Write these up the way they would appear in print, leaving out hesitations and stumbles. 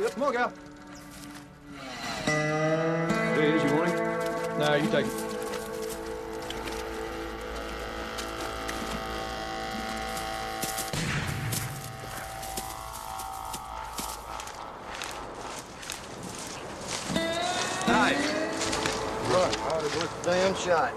Yep, come on, gal. Please, you want it? No, you take it. Nice. Right, hard worth the damn shot.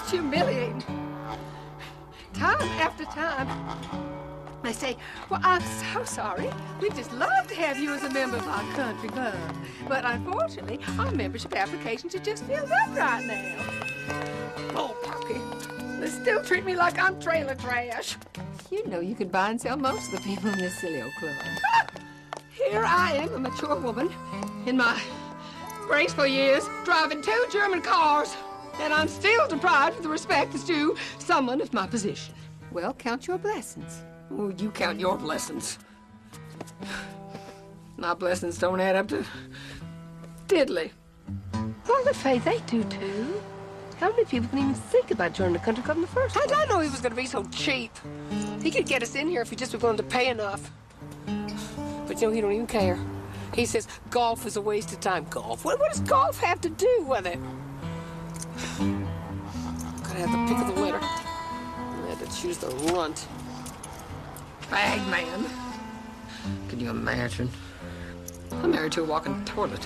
Humiliating. Time after time, they say, well, I'm so sorry. We'd just love to have you as a member of our country club. But unfortunately, our membership applications are just filled up right now. Oh, Pocky, they still treat me like I'm trailer trash. You know you could buy and sell most of the people in this silly old club. Here I am, a mature woman, in my graceful years, driving 2 German cars. And I'm still deprived of the respect that's due someone of my position. Well, count your blessings. Oh, you count your blessings. My blessings don't add up to diddly. Well, the faith, they do, too. How many people can even think about joining the country club in the first place? I know he was going to be so cheap. He could get us in here if he just was willing to pay enough. But, you know, he don't even care. He says golf is a waste of time. Golf? What does golf have to do with it? Gotta have the pick of the litter. I had to choose the runt. Bag man. Can you imagine? I'm married to a walking toilet.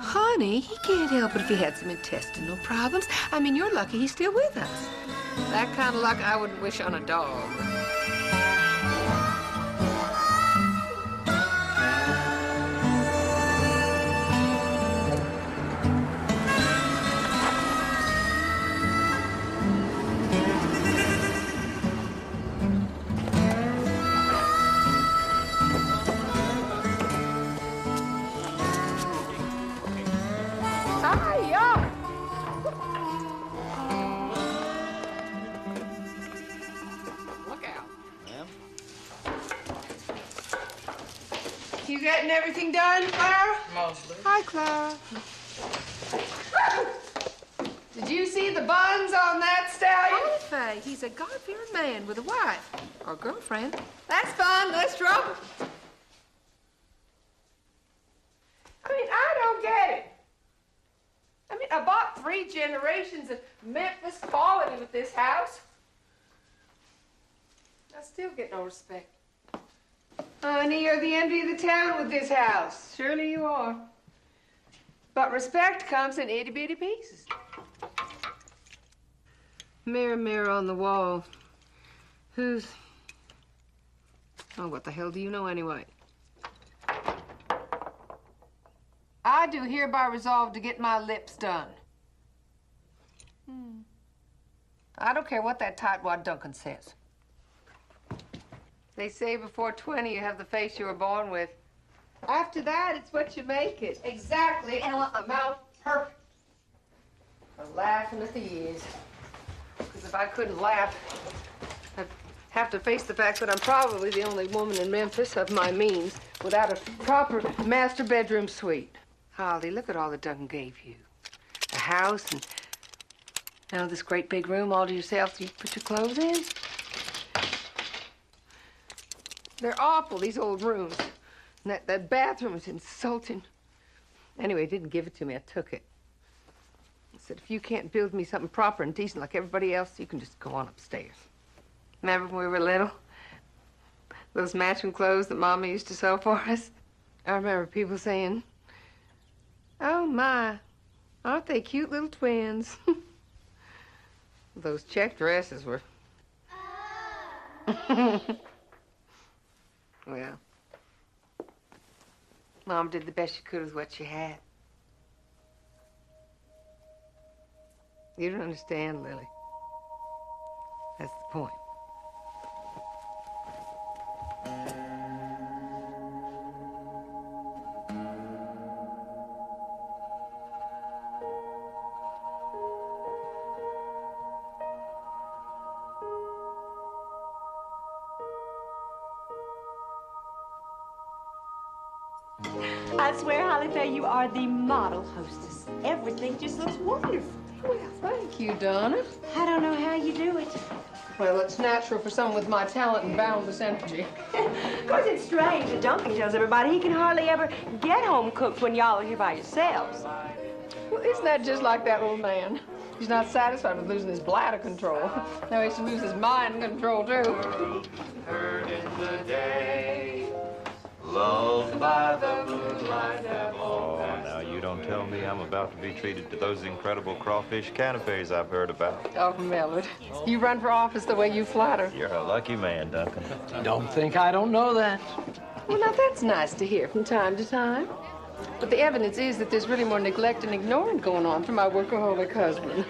Honey, he can't help it if he had some intestinal problems. I mean, you're lucky he's still with us. That kind of luck I wouldn't wish on a dog. You getting everything done, Clara? Mostly. Hi, Clara. Did you see the buns on that stallion? Faye, he's a God-fearing man with a wife or girlfriend. That's fine. Less trouble. I mean, I don't get it. I mean, I bought 3 generations of Memphis quality with this house. I still get no respect. Honey, you're the envy of the town with this house. Surely you are. But respect comes in itty-bitty pieces. Mirror, mirror on the wall. Who's... Oh, what the hell do you know anyway? I do hereby resolve to get my lips done. I don't care what that tightwad Duncan says. They say before 20 you have the face you were born with. After that, it's what you make it. Exactly, Ella, amount perfect. I'm laughing at the years. Because if I couldn't laugh, I'd have to face the fact that I'm probably the only woman in Memphis of my means without a proper master bedroom suite. Holly, look at all that Duncan gave you. A house and now this great big room all to yourself you put your clothes in. They're awful, these old rooms. And that bathroom is insulting. Anyway, he didn't give it to me. I took it. He said, if you can't build me something proper and decent like everybody else, you can just go on upstairs. Remember when we were little? Those matching clothes that Mama used to sew for us? I remember people saying, oh, my, aren't they cute little twins? Those check dresses were... Well, Mom did the best she could with what she had. You don't understand, Lily. That's the point. I swear, Holly Faye, you are the model hostess. Everything just looks wonderful. Well, thank you, Donna. I don't know how you do it. Well, it's natural for someone with my talent and boundless energy. Of course, it's strange that Duncan tells everybody he can hardly ever get home cooked when y'all are here by yourselves. Well, isn't that just like that old man? He's not satisfied with losing his bladder control. Now he should lose his mind control, too. Heard in the day, lulled by the moonlight have all passed. Now you don't tell me I'm about to be treated to those incredible crawfish canapes I've heard about. Oh, Millard, you run for office the way you flatter. You're a lucky man, Duncan. Don't think I don't know that. Well, now that's nice to hear from time to time. But the evidence is that there's really more neglect and ignoring going on from my workaholic husband.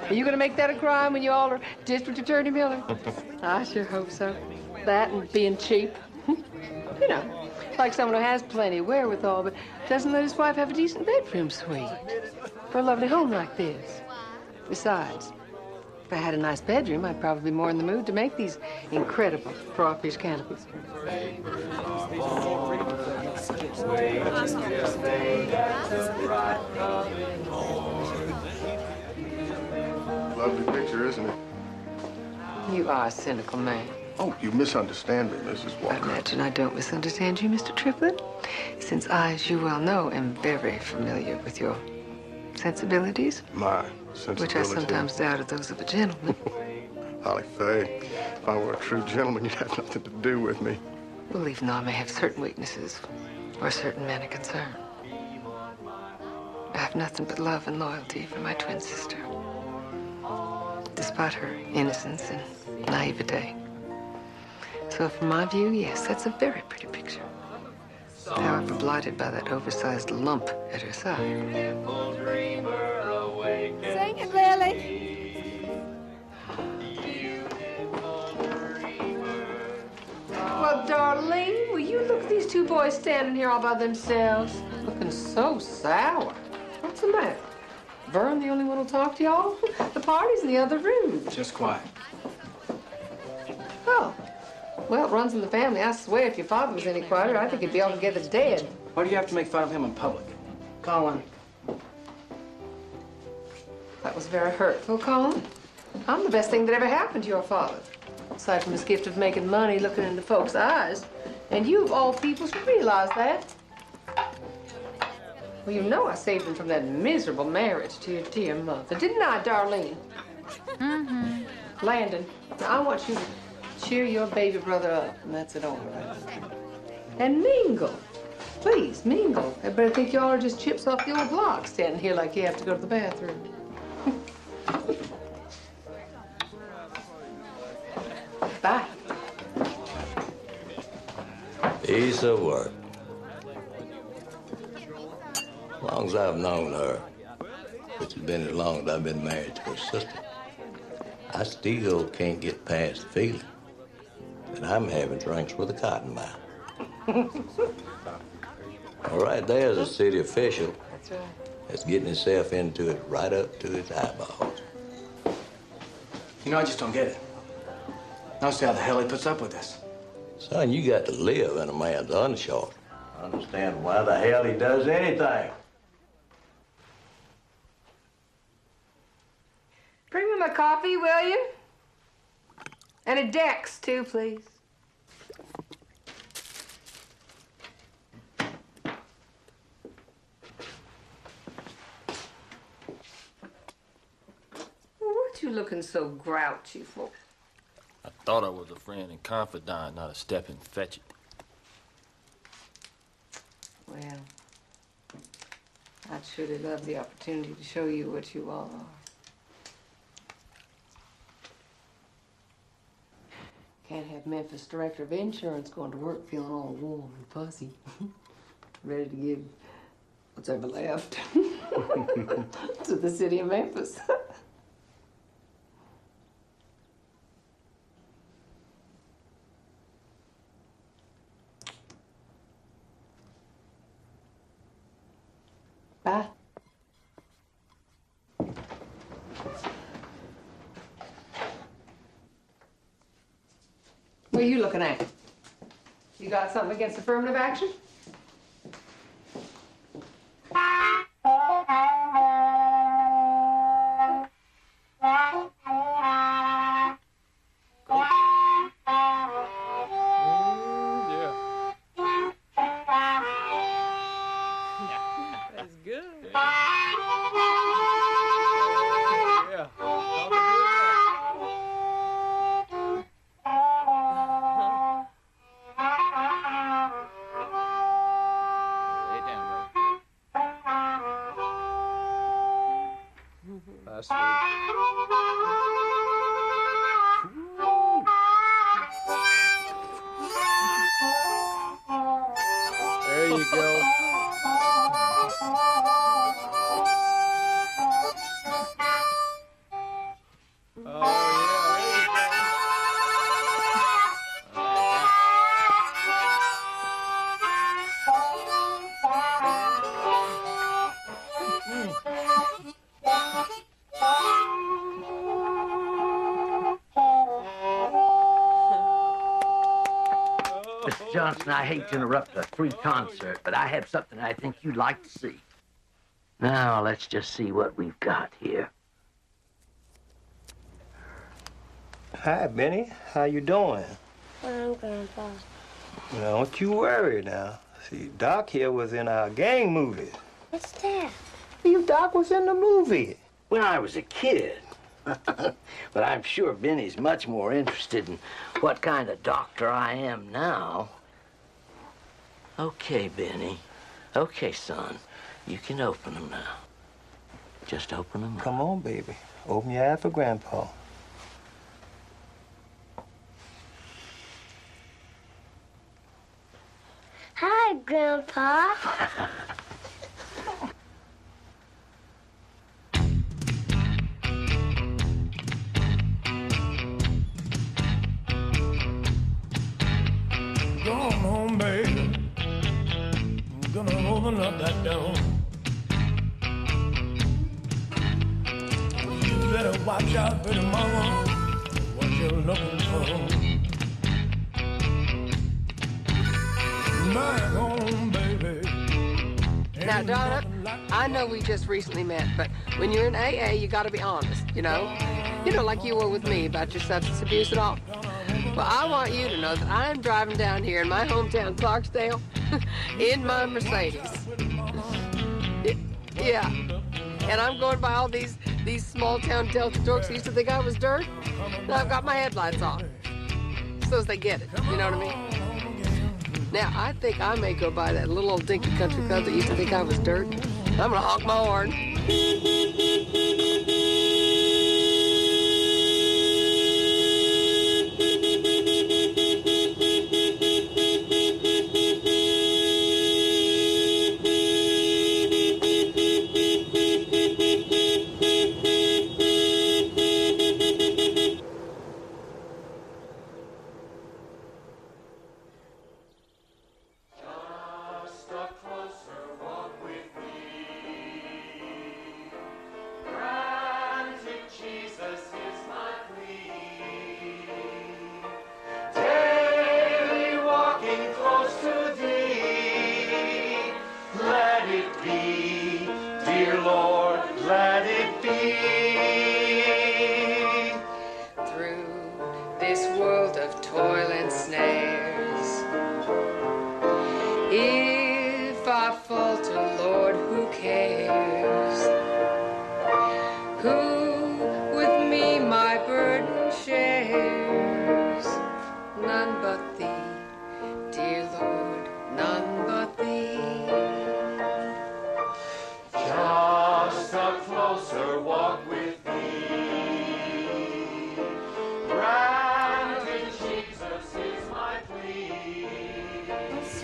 Are you going to make that a crime when you all are district attorney, Miller? I sure hope so. That and being cheap. You know, like someone who has plenty of wherewithal, but doesn't let his wife have a decent bedroom suite for a lovely home like this. Besides, if I had a nice bedroom, I'd probably be more in the mood to make these incredible crawfish canopies. Lovely picture, isn't it? You are a cynical man. Oh, you misunderstand me, Mrs. I Walker. imagine I don't misunderstand you, Mr. Triplett, since I, as you well know, am very familiar with your sensibilities, My sensibility. which I sometimes doubt are those of a gentleman. Holly Faye, if I were a true gentleman, you'd have nothing to do with me. Well, even though I may have certain weaknesses, or certain men are concerned, I have nothing but love and loyalty for my twin sister, despite her innocence and naivete. So from my view, yes, that's a very pretty picture. However, blighted by that oversized lump at her side. Sing it, Lily. Well, Darlene, will you look at these two boys standing here all by themselves? Looking so sour. What's the matter? Vern the only one who'll talk to y'all? The party's in the other room. Just quiet. Oh. Well, it runs in the family. I swear, if your father was any quieter, I think he'd be altogether dead. Why do you have to make fun of him in public? Colin. That was very hurtful, Colin. I'm the best thing that ever happened to your father. Aside from his gift of making money, looking into folks' eyes. And you, of all people, should realize that. Well, you know I saved him from that miserable marriage to your dear mother. Didn't I, Darlene? Mm-hmm. Landon, now I want you to cheer your baby brother up, and that's it all right. And mingle. Please, mingle. I better think y'all are just chips off the old block, standing here like you have to go to the bathroom. Bye. Piece of work. As long as I've known her, which has been as long as I've been married to her sister, I still can't get past the feeling that I'm having drinks with a cotton mouth. All right, there's a city official That's right. that's getting himself into it right up to his eyeballs. You know, I just don't get it. I don't see how the hell he puts up with this. Son, you got to live in a man's undershirt. I understand why the hell he does anything. Bring me my coffee, will you? And a Dex, too, please. What you looking so grouchy for? I thought I was a friend and confidant, not a step and fetch it. Well, I'd surely love the opportunity to show you what you all are. Can't have Memphis director of insurance going to work feeling all warm and fuzzy. Ready to give what's ever left to the city of Memphis. Bye. What are you looking at? You got something against affirmative action? That's sweet. There you go. Mr. Johnson, I hate to interrupt a free concert, but I have something I think you'd like to see. Now, let's just see what we've got here. Hi, Benny. How you doing? Fine, Grandpa. Well, don't you worry now. See, Doc here was in our gang movie. What's that? You, Doc was in the movie. When I was a kid. But I'm sure Benny's much more interested in what kind of doctor I am now. Okay, Benny. Okay, son. You can open them now. Just open them up. Come on, baby. Open your eye for Grandpa. Hi, Grandpa. Go on home, baby. I'm gonna open up that door. You better watch out for the mama. What you're looking for. My home, baby. Now, Donna, I know we just recently met, but when you're in AA, you gotta be honest, you know? You know, like you were with me about your substance abuse and all. Well, I want you to know that I'm driving down here in my hometown, Clarksdale, in my Mercedes. Yeah. And I'm going by all these small town Delta jokes who used to think I was dirt. Now I've got my headlights on. So as they get it, you know what I mean? Now, I think I may go by that little old dinky country club that used to think I was dirt. I'm gonna honk my horn.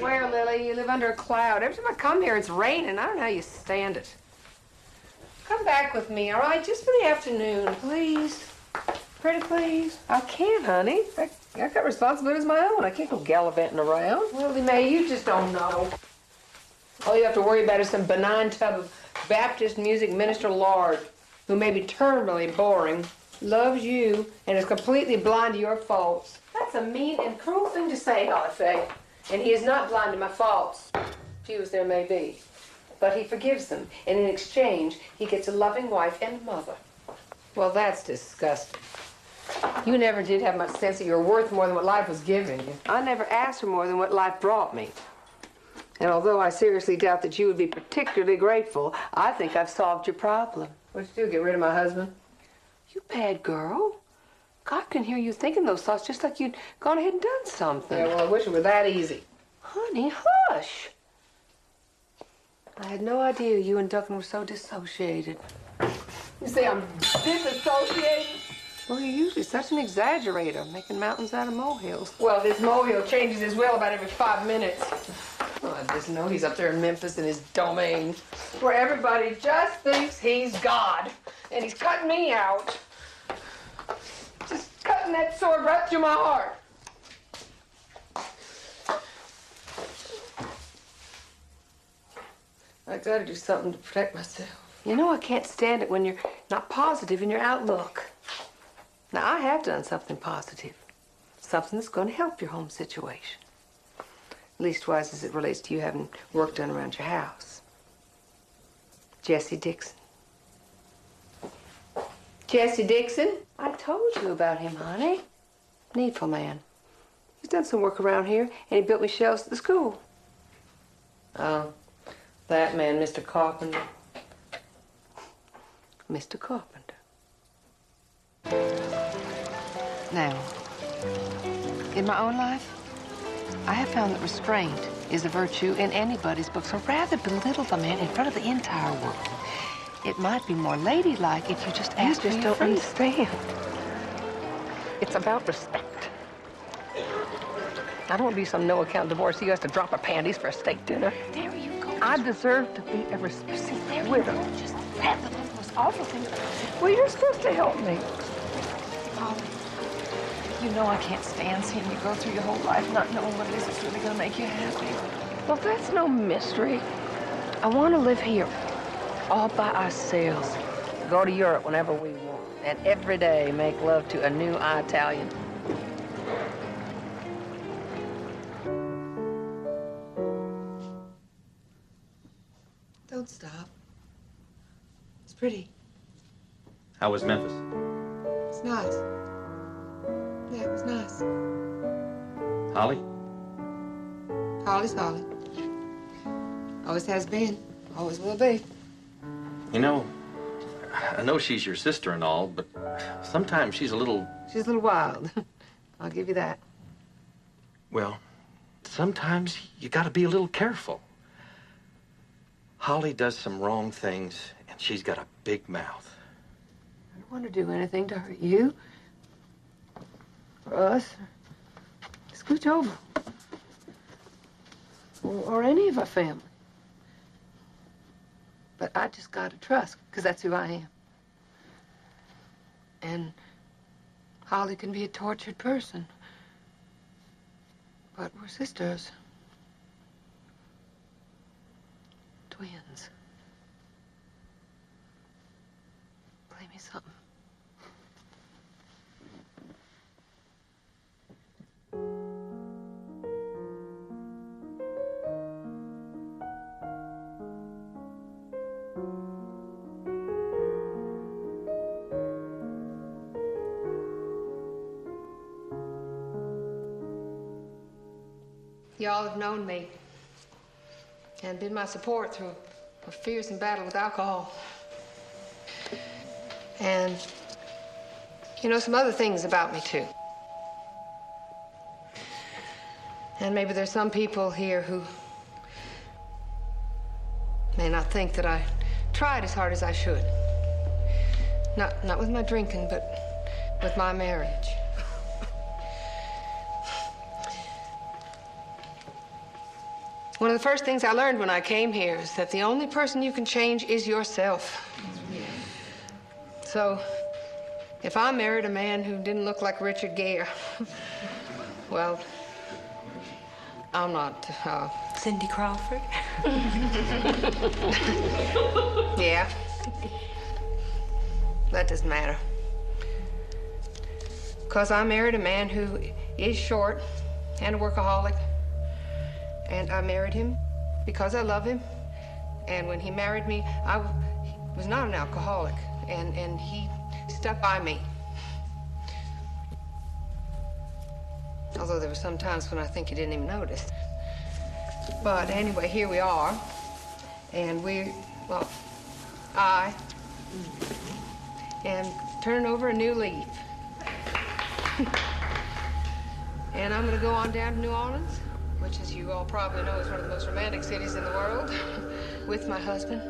swear, Lily, you live under a cloud. Every time I come here, it's raining. I don't know how you stand it. Come back with me, all right? Just for the afternoon, please. Pretty please. I can't, honey. I got responsibilities of my own. I can't go gallivanting around. Lily Mae, you just don't know. All you have to worry about is some benign tub of Baptist music minister lard who may be terminally boring, loves you, and is completely blind to your faults. That's a mean and cruel thing to say, Holly Faye. And he is not blind to my faults, few as there may be. But he forgives them, and in exchange, he gets a loving wife and mother. Well, that's disgusting. You never did have much sense that you were worth more than what life was giving you. I never asked for more than what life brought me. And although I seriously doubt that you would be particularly grateful, I think I've solved your problem. What'd you do, get rid of my husband? You bad girl. God can hear you thinking those thoughts just like you'd gone ahead and done something. Yeah, well, I wish it were that easy. Honey, hush. I had no idea you and Duncan were so dissociated. You say I'm disassociated? Well, you're usually such an exaggerator, making mountains out of molehills. Well, this molehill changes his will about every 5 minutes. Oh, I just know he's up there in Memphis in his domain, where everybody just thinks he's God, and he's cutting me out. Just cutting that sword right through my heart. I gotta do something to protect myself. You know I can't stand it when you're not positive in your outlook. Now, I have done something positive. Something that's going to help your home situation. Leastwise, as it relates to you having work done around your house. Jesse Dixon. Jesse Dixon? I told you about him, honey. Needful man. He's done some work around here, and he built me shelves at the school. Oh, that man, Mr. Carpenter. Mr. Carpenter. Now, in my own life, I have found that restraint is a virtue in anybody's book, so rather belittle the man in front of the entire world. It might be more ladylike if you just ask for your freedom. You just don't understand. It's about respect. I don't want to be some no-account divorcee who has to drop her panties for a steak dinner. There you go. I deserve to be a respected widow. Just have the most awful thing. Well, you're supposed to help me. Holly, you know I can't stand seeing you go through your whole life not knowing what it is that's really going to make you happy. Well, that's no mystery. I want to live here, all by ourselves. Go to Europe whenever we want, and every day make love to a new Italian. Don't stop. It's pretty. How was Memphis? It's nice. Yeah, it was nice. Holly? Holly's Holly. Always has been. Always will be. You know, I know she's your sister and all, but sometimes she's a little... She's a little wild. I'll give you that. Well, sometimes you gotta be a little careful. Holly does some wrong things, and she's got a big mouth. I don't want to do anything to hurt you. Or us. Scooch over. Or any of our family. But I just gotta trust, because that's who I am. And Holly can be a tortured person. But we're sisters. Twins. Play me something. Y'all have known me and been my support through a fearsome battle with alcohol. And you know some other things about me, too. And maybe there's some people here who may not think that I tried as hard as I should. Not with my drinking, but with my marriage. One of the first things I learned when I came here is that the only person you can change is yourself. So, if I married a man who didn't look like Richard Gere, well, I'm not, Cindy Crawford? Yeah. That doesn't matter. Because I married a man who is short and a workaholic. And I married him because I love him. And when he married me, I was not an alcoholic. And he stuck by me. Although there were some times when I think he didn't even notice. But anyway, here we are. And I am turning over a new leaf. And I'm going to go on down to New Orleans, which, as you all probably know, is one of the most romantic cities in the world, with my husband.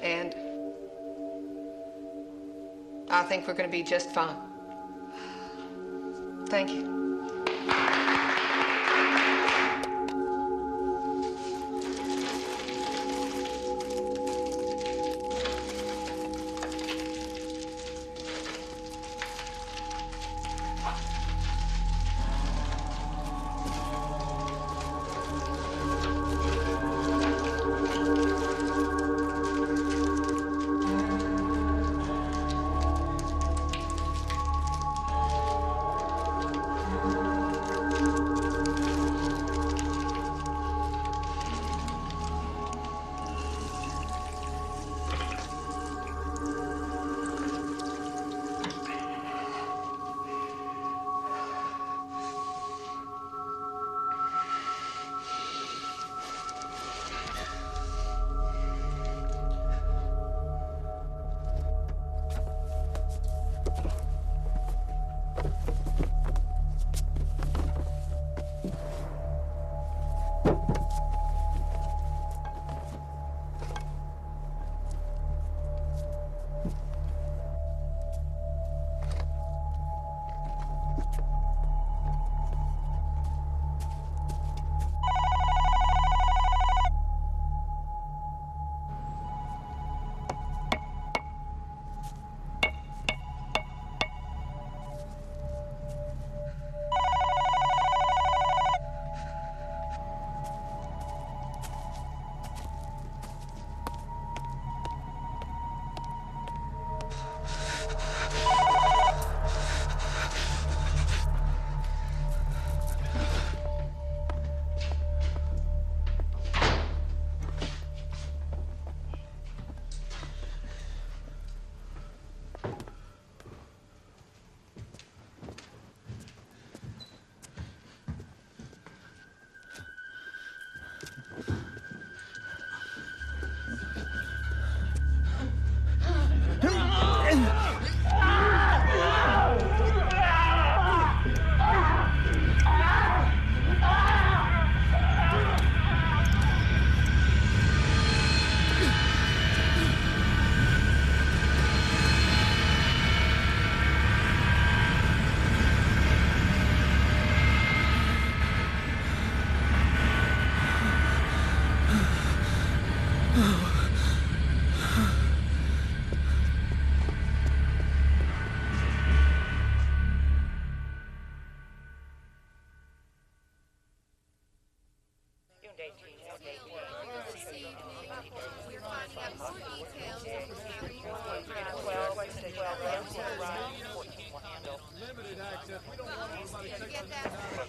And I think we're going to be just fine. Thank you.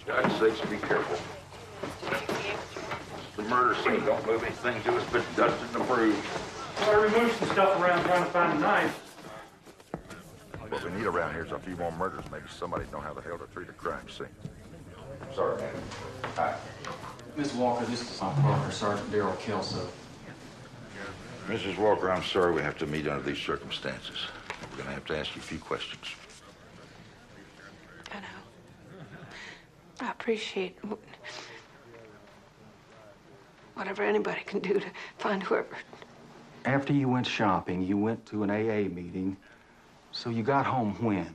God's sakes, be careful. The murder scene don't move anything to us but dust and bruise. I removed some stuff around trying to find a knife. What we need around here is a few more murders. Maybe somebody know how the hell to treat a crime scene. Sorry, man. Hi. Miss Walker, this is my partner, Sergeant Darrell Kelso. Mrs. Walker, I'm sorry we have to meet under these circumstances. We're going to have to ask you a few questions. I know. I appreciate whatever anybody can do to find whoever. After you went shopping, you went to an AA meeting, so you got home when?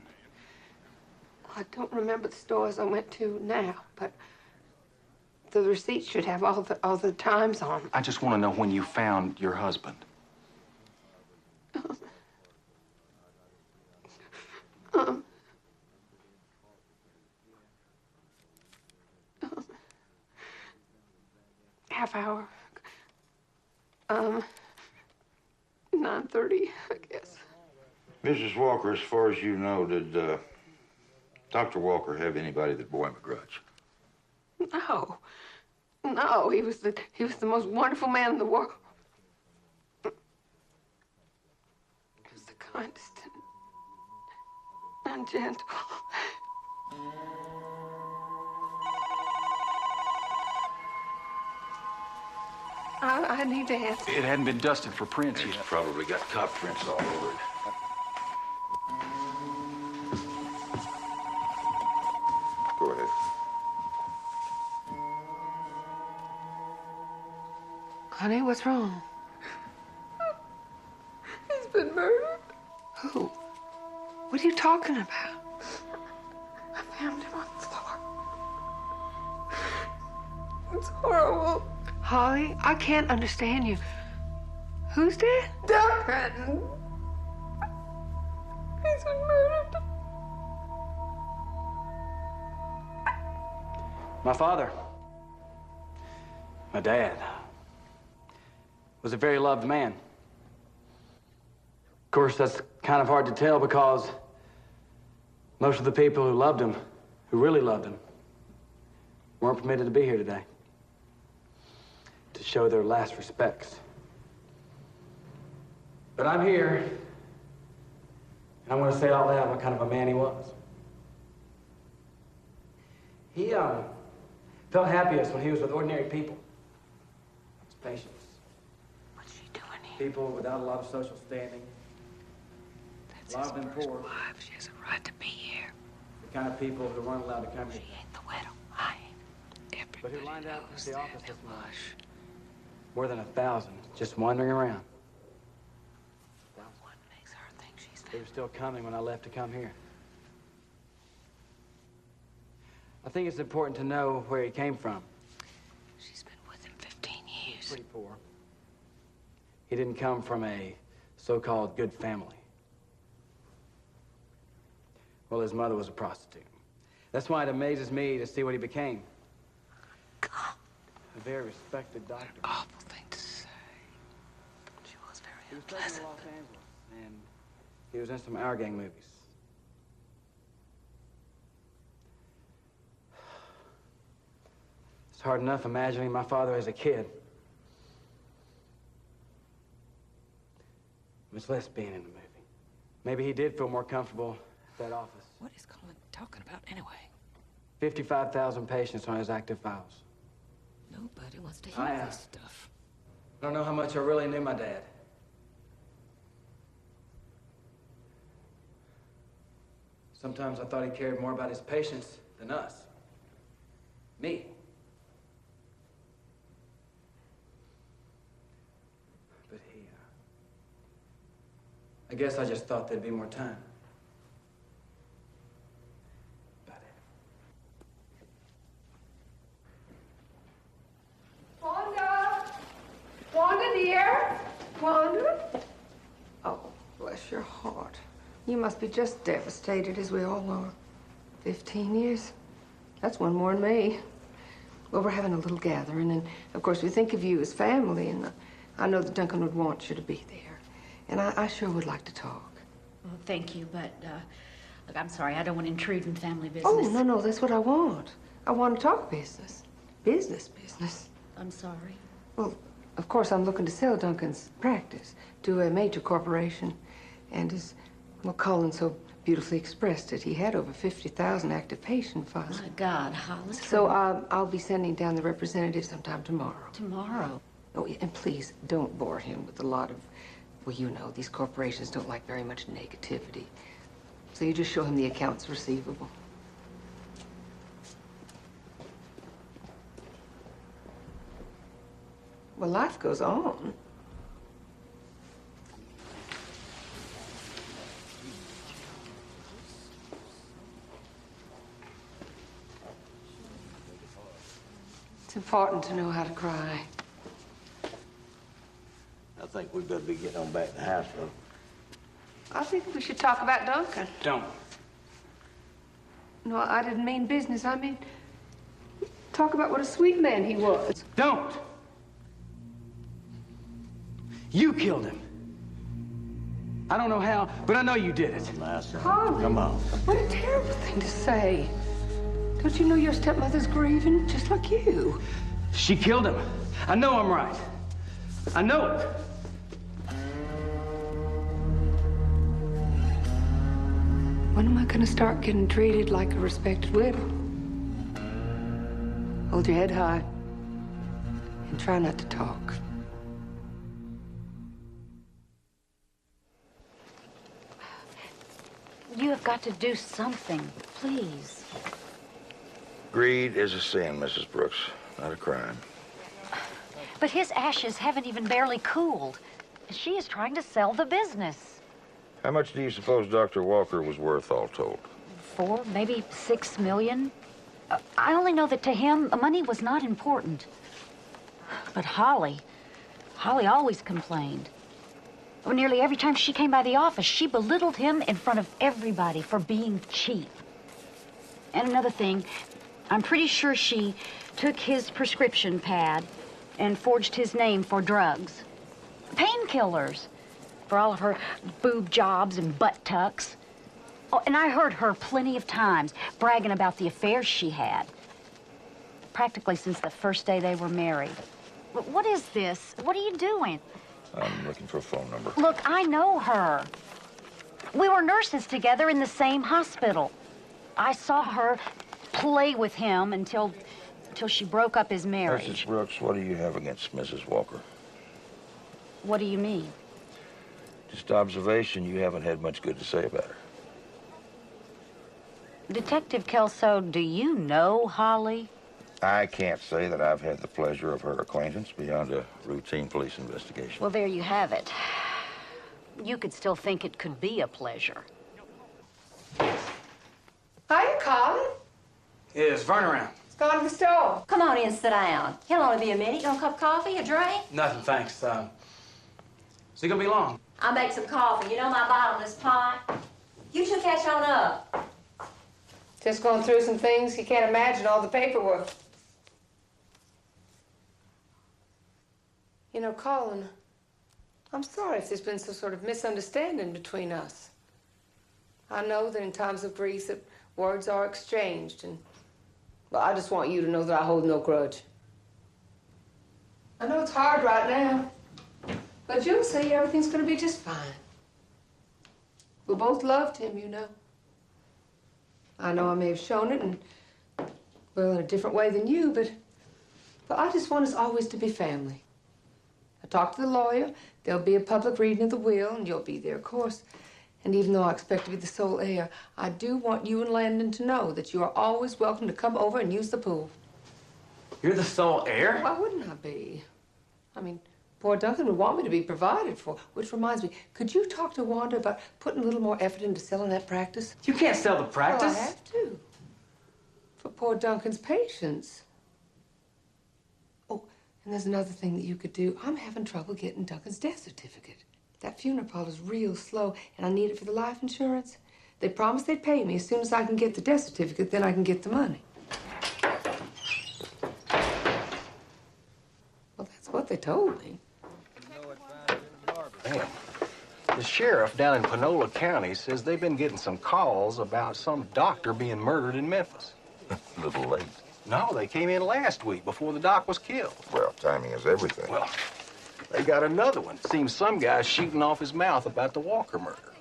I don't remember the stores I went to now, but The receipt should have all the times on. I just want to know when you found your husband. Half hour. 9:30, I guess. Mrs. Walker, as far as you know, did Dr. Walker have anybody that bore him a grudge? No. No, he was the most wonderful man in the world. He was the kindest and gentle. I need to answer. It hadn't been dusted for prints It's yet. probably got cop prints all over it. Go ahead. Honey, what's wrong? He's been murdered. Who? What are you talking about? I found him on the floor. It's horrible. Holly, I can't understand you. Who's dead? Duncan. He's been murdered. My father, my dad, was a very loved man. Of course, that's kind of hard to tell because most of the people who loved him, who really loved him, weren't permitted to be here today to show their last respects. But I'm here, and I'm going to say out loud what kind of a man he was. He felt happiest when he was with ordinary people. His patients. What's she doing here? People without a lot of social standing. That's A lot his of them first poor. wife. She has a right to be here. The kind of people who weren't allowed to come here. She ain't the widow. I ain't. But who Everybody lined out knows at the that. office this morning. More than 1,000, just wandering around. What makes her think she's They were still coming when I left to come here. I think it's important to know where he came from. She's been with him 15 years. Pretty poor. He didn't come from a so-called good family. Well, his mother was a prostitute. That's why it amazes me to see what he became. God. A very respected doctor. Awful thing to say. She was very He was taken unpleasant. to Los Angeles, and he was in some Our Gang movies. It's hard enough imagining my father as a kid. It's less being in the movie. Maybe he did feel more comfortable at that office. What is Colin talking about anyway? 55,000 patients on his active files. Nobody wants to I, hear this stuff. I don't know how much I really knew my dad. Sometimes I thought he cared more about his patients than us. Me. But I guess I just thought there'd be more time. Wanda! Wanda, dear! Wanda? Oh, bless your heart. You must be just devastated, as we all are. 15 years? That's one more than me. Well, we're having a little gathering, and of course we think of you as family, and I know that Duncan would want you to be there. And I sure would like to talk. Well, thank you, but, look, I'm sorry. I don't want to intrude in family business. Oh, no, that's what I want. I want to talk business. Business. I'm sorry. Well, of course, I'm looking to sell Duncan's practice to a major corporation. And as, well, Colin so beautifully expressed it, he had over 50,000 active patient files. My God, Hollis. So I'll be sending down the representative sometime tomorrow. Tomorrow? Oh, yeah, and please don't bore him with a lot of, well, you know, these corporations don't like very much negativity. So you just show him the accounts receivable. Well, life goes on. It's important to know how to cry. I think we better be getting on back to the house, though. I think we should talk about Duncan. Don't. No, I didn't mean business. I mean, talk about what a sweet man he was. Don't! You killed him. I don't know how, but I know you did it. Holly, Come on. what a terrible thing to say. Don't you know your stepmother's grieving just like you? She killed him. I know I'm right. I know it. When am I gonna start getting treated like a respected widow? Hold your head high and try not to talk. You have got to do something, please. Greed is a sin, Mrs. Brooks, not a crime. But his ashes haven't even barely cooled. She is trying to sell the business. How much do you suppose Dr. Walker was worth, all told? 4, maybe 6 million. I only know that to him, money was not important. But Holly always complained. Well, nearly every time she came by the office, she belittled him in front of everybody for being cheap. And another thing, I'm pretty sure she took his prescription pad and forged his name for drugs. Painkillers for all of her boob jobs and butt tucks. Oh, and I heard her plenty of times bragging about the affairs she had. Practically since the first day they were married. What is this? What are you doing? I'm looking for a phone number. Look, I know her. We were nurses together in the same hospital. I saw her play with him until she broke up his marriage. Mrs. Brooks, what do you have against Mrs. Walker? What do you mean? Just observation, you haven't had much good to say about her. Detective Kelso, do you know Holly? I can't say that I've had the pleasure of her acquaintance beyond a routine police investigation. Well, there you have it. You could still think it could be a pleasure. Hiya, Colin. Is Vern around? He's gone to the store. Come on in, sit down. He'll only be a minute. You want a cup of coffee, a drink? Nothing, thanks. Is he gonna be long? I'll make some coffee. You know my bottomless pot? You two catch on up. Just going through some things. You can't imagine all the paperwork. You know, Colin, I'm sorry if there's been some sort of misunderstanding between us. I know that in times of grief that words are exchanged, and, well, I just want you to know that I hold no grudge. I know it's hard right now, but you'll see everything's gonna be just fine. We both loved him, you know. I know I may have shown it, and, well, in a different way than you, but I just want us always to be family. I talked to the lawyer. There'll be a public reading of the will, and you'll be there, of course. And even though I expect to be the sole heir, I do want you and Landon to know that you are always welcome to come over and use the pool. You're the sole heir? Why wouldn't I be? I mean, poor Duncan would want me to be provided for, which reminds me, could you talk to Wanda about putting a little more effort into selling that practice? You can't sell the practice. Well, I have to. For poor Duncan's patients. Oh, and there's another thing that you could do. I'm having trouble getting Duncan's death certificate. That funeral parlor is real slow, and I need it for the life insurance. They promised they'd pay me as soon as I can get the death certificate, then I can get the money. Well, that's what they told me. Damn. The sheriff down in Panola County says they've been getting some calls about some doctor being murdered in Memphis. A little late. No, they came in last week before the doc was killed. Well, timing is everything. Well, they got another one. Seems some guy's shooting off his mouth about the Walker murder.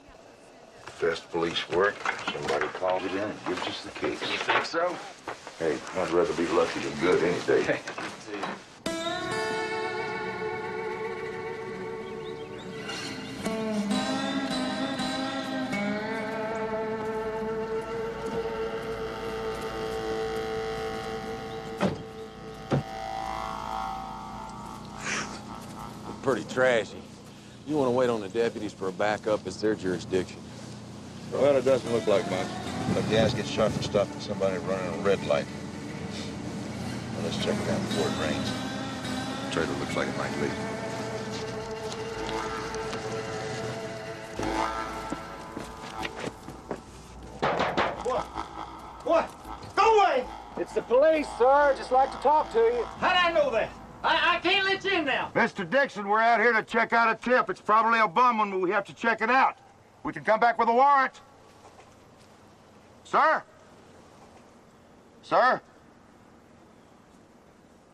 Best police work. Somebody calls it in and gives us the case. You think so? Hey, I'd rather be lucky than good any day. Pretty trashy. You want to wait on the deputies for a backup, it's their jurisdiction. Well, it doesn't look like much. But gas gets shot for stopping somebody running a red light. Well, this check it out before it rains. The trailer looks like it might leak. What? Go away! It's the police, sir. Just like to talk to you. How'd I know that? I can't let you in now. Mr. Dixon, we're out here to check out a tip. It's probably a bum one, but we have to check it out. We can come back with a warrant. Sir? Sir?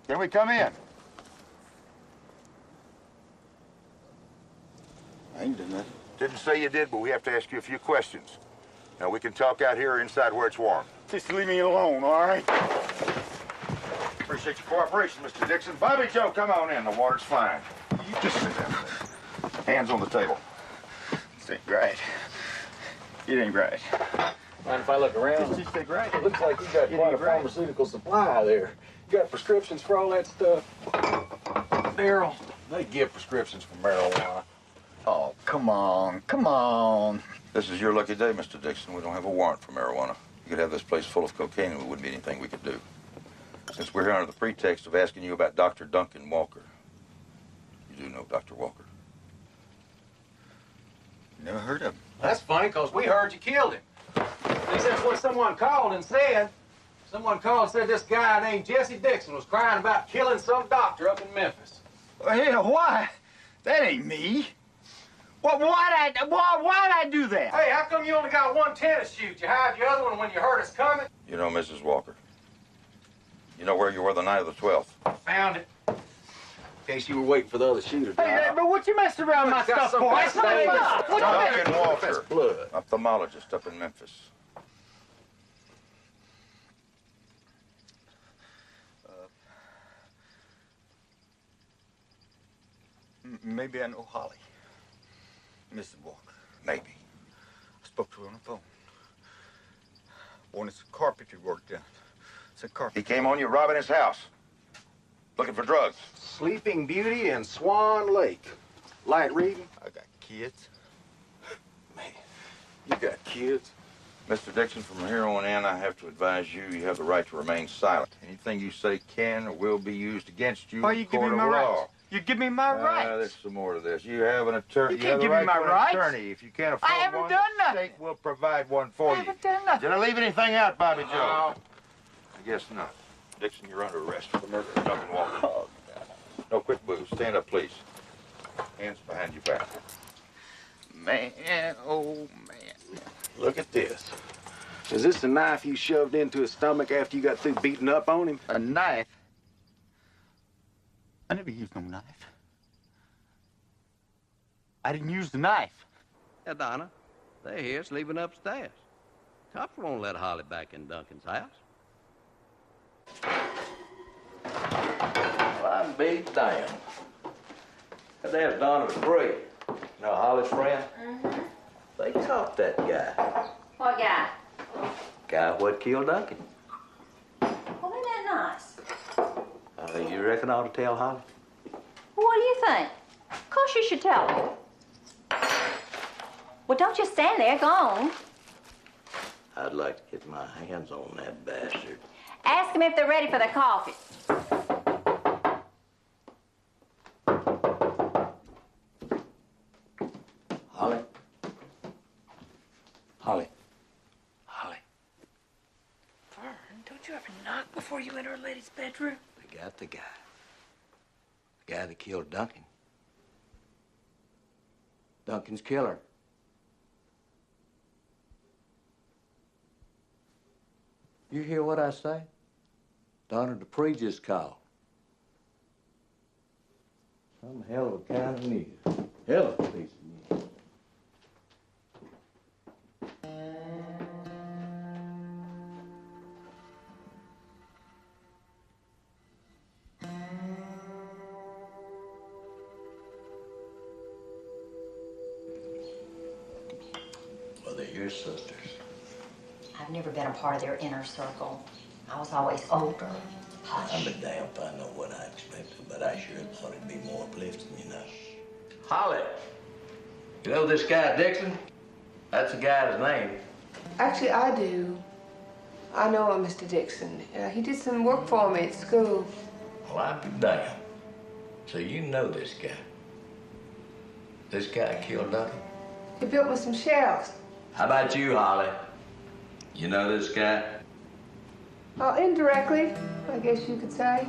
Can we come in? I ain't done nothing. Didn't say you did, but we have to ask you a few questions. Now, we can talk out here or inside where it's warm. Just leave me alone, all right? Appreciate your cooperation, Mr. Dixon. Bobby Joe, come on in. The water's fine. You just sit down there. Hands on the table. This ain't right. It ain't right. Mind if I look around? This ain't right. It looks like you got quite a pharmaceutical supply there. You got prescriptions for all that stuff? Daryl, they give prescriptions for marijuana. Oh, come on, come on. This is your lucky day, Mr. Dixon. We don't have a warrant for marijuana. You could have this place full of cocaine and there wouldn't be anything we could do. Since we're here under the pretext of asking you about Dr. Duncan Walker. You do know Dr. Walker? Never heard of him. That's funny, because we heard you killed him. Except what someone called and said. Someone called and said this guy named Jesse Dixon was crying about killing some doctor up in Memphis. Hell, why? That ain't me. Why'd I do that? Hey, how come you only got one tennis shoe? Did you hide your other one when you heard us coming? You know Mrs. Walker. You know where you were the night of the 12th. Found it. In case you were waiting for the other shoe to dry. Hey, but what you messing around my stuff for? That's not enough. What Duncan you Walker, That's blood. ophthalmologist up in Memphis. Maybe I know Holly. Mrs. Walker. Maybe. I spoke to her on the phone. Wanted some carpentry work done. Said carpentry. He came on you robbing his house. Looking for drugs. Sleeping Beauty and Swan Lake. Light reading? I got kids. Man, you got kids. Mr. Dixon, from here on in, I have to advise you, you have the right to remain silent. Anything you say can or will be used against you Why in you the give me court my of law. rights? You give me my rights. There's some more to this. You have an attorney. You can't give me my rights. Attorney. If you can't afford I haven't one, done the nothing. state will provide one for you. I haven't done nothing. Did I leave anything out, Bobby Joe? I guess not. Dixon, you're under arrest for the murder of Duncan Walker. Oh, No quick moves. Stand up, please. Hands behind your back. man, oh, man. Look at this. Is this a knife you shoved into his stomach after you got through beating up on him? A knife? I never used no knife. I didn't use the knife. Yeah, Donna, they're here sleeping upstairs. Cops won't let Holly back in Duncan's house. Well, I'm big damn. There's Donna Free. Now, Holly's friend? Mm-hmm. They caught that guy. What guy? Guy what killed Duncan. Well, isn't that nice? You reckon I ought to tell Holly? Well, what do you think? Of course you should tell him. Well, don't just stand there. Go on. I'd like to get my hands on that bastard. Ask them if they're ready for the coffee. Holly? Holly? Holly? Vern, don't you ever knock before you enter a lady's bedroom? They got the guy. The guy that killed Duncan. Duncan's killer. You hear what I say? Donna Dupree just called. Some hell of a kind of news. Hell of a piece of news. Well, they're your sisters. I've never been a part of their inner circle. I was always older. I'm a damn if I know what I expected, but I sure thought it'd be more uplifting, you know. Holly, you know this guy Dixon? That's the guy's name. Actually, I do. I know him, Mr. Dixon. He did some work for me at school. Well, I'll be damned. So you know this guy. This guy killed Duncan? He built me some shelves. How about you, Holly? You know this guy? Indirectly, I guess you could say.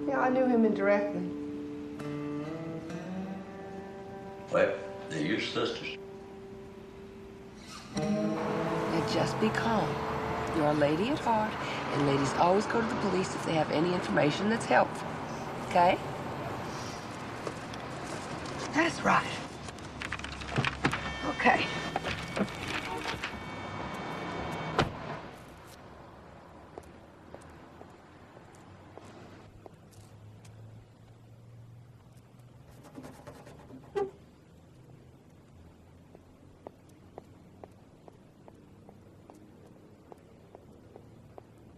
Yeah, I knew him indirectly. Well, they're your sisters. And just be calm. You're a lady at heart, and ladies always go to the police if they have any information that's helpful. Okay? That's right. Okay.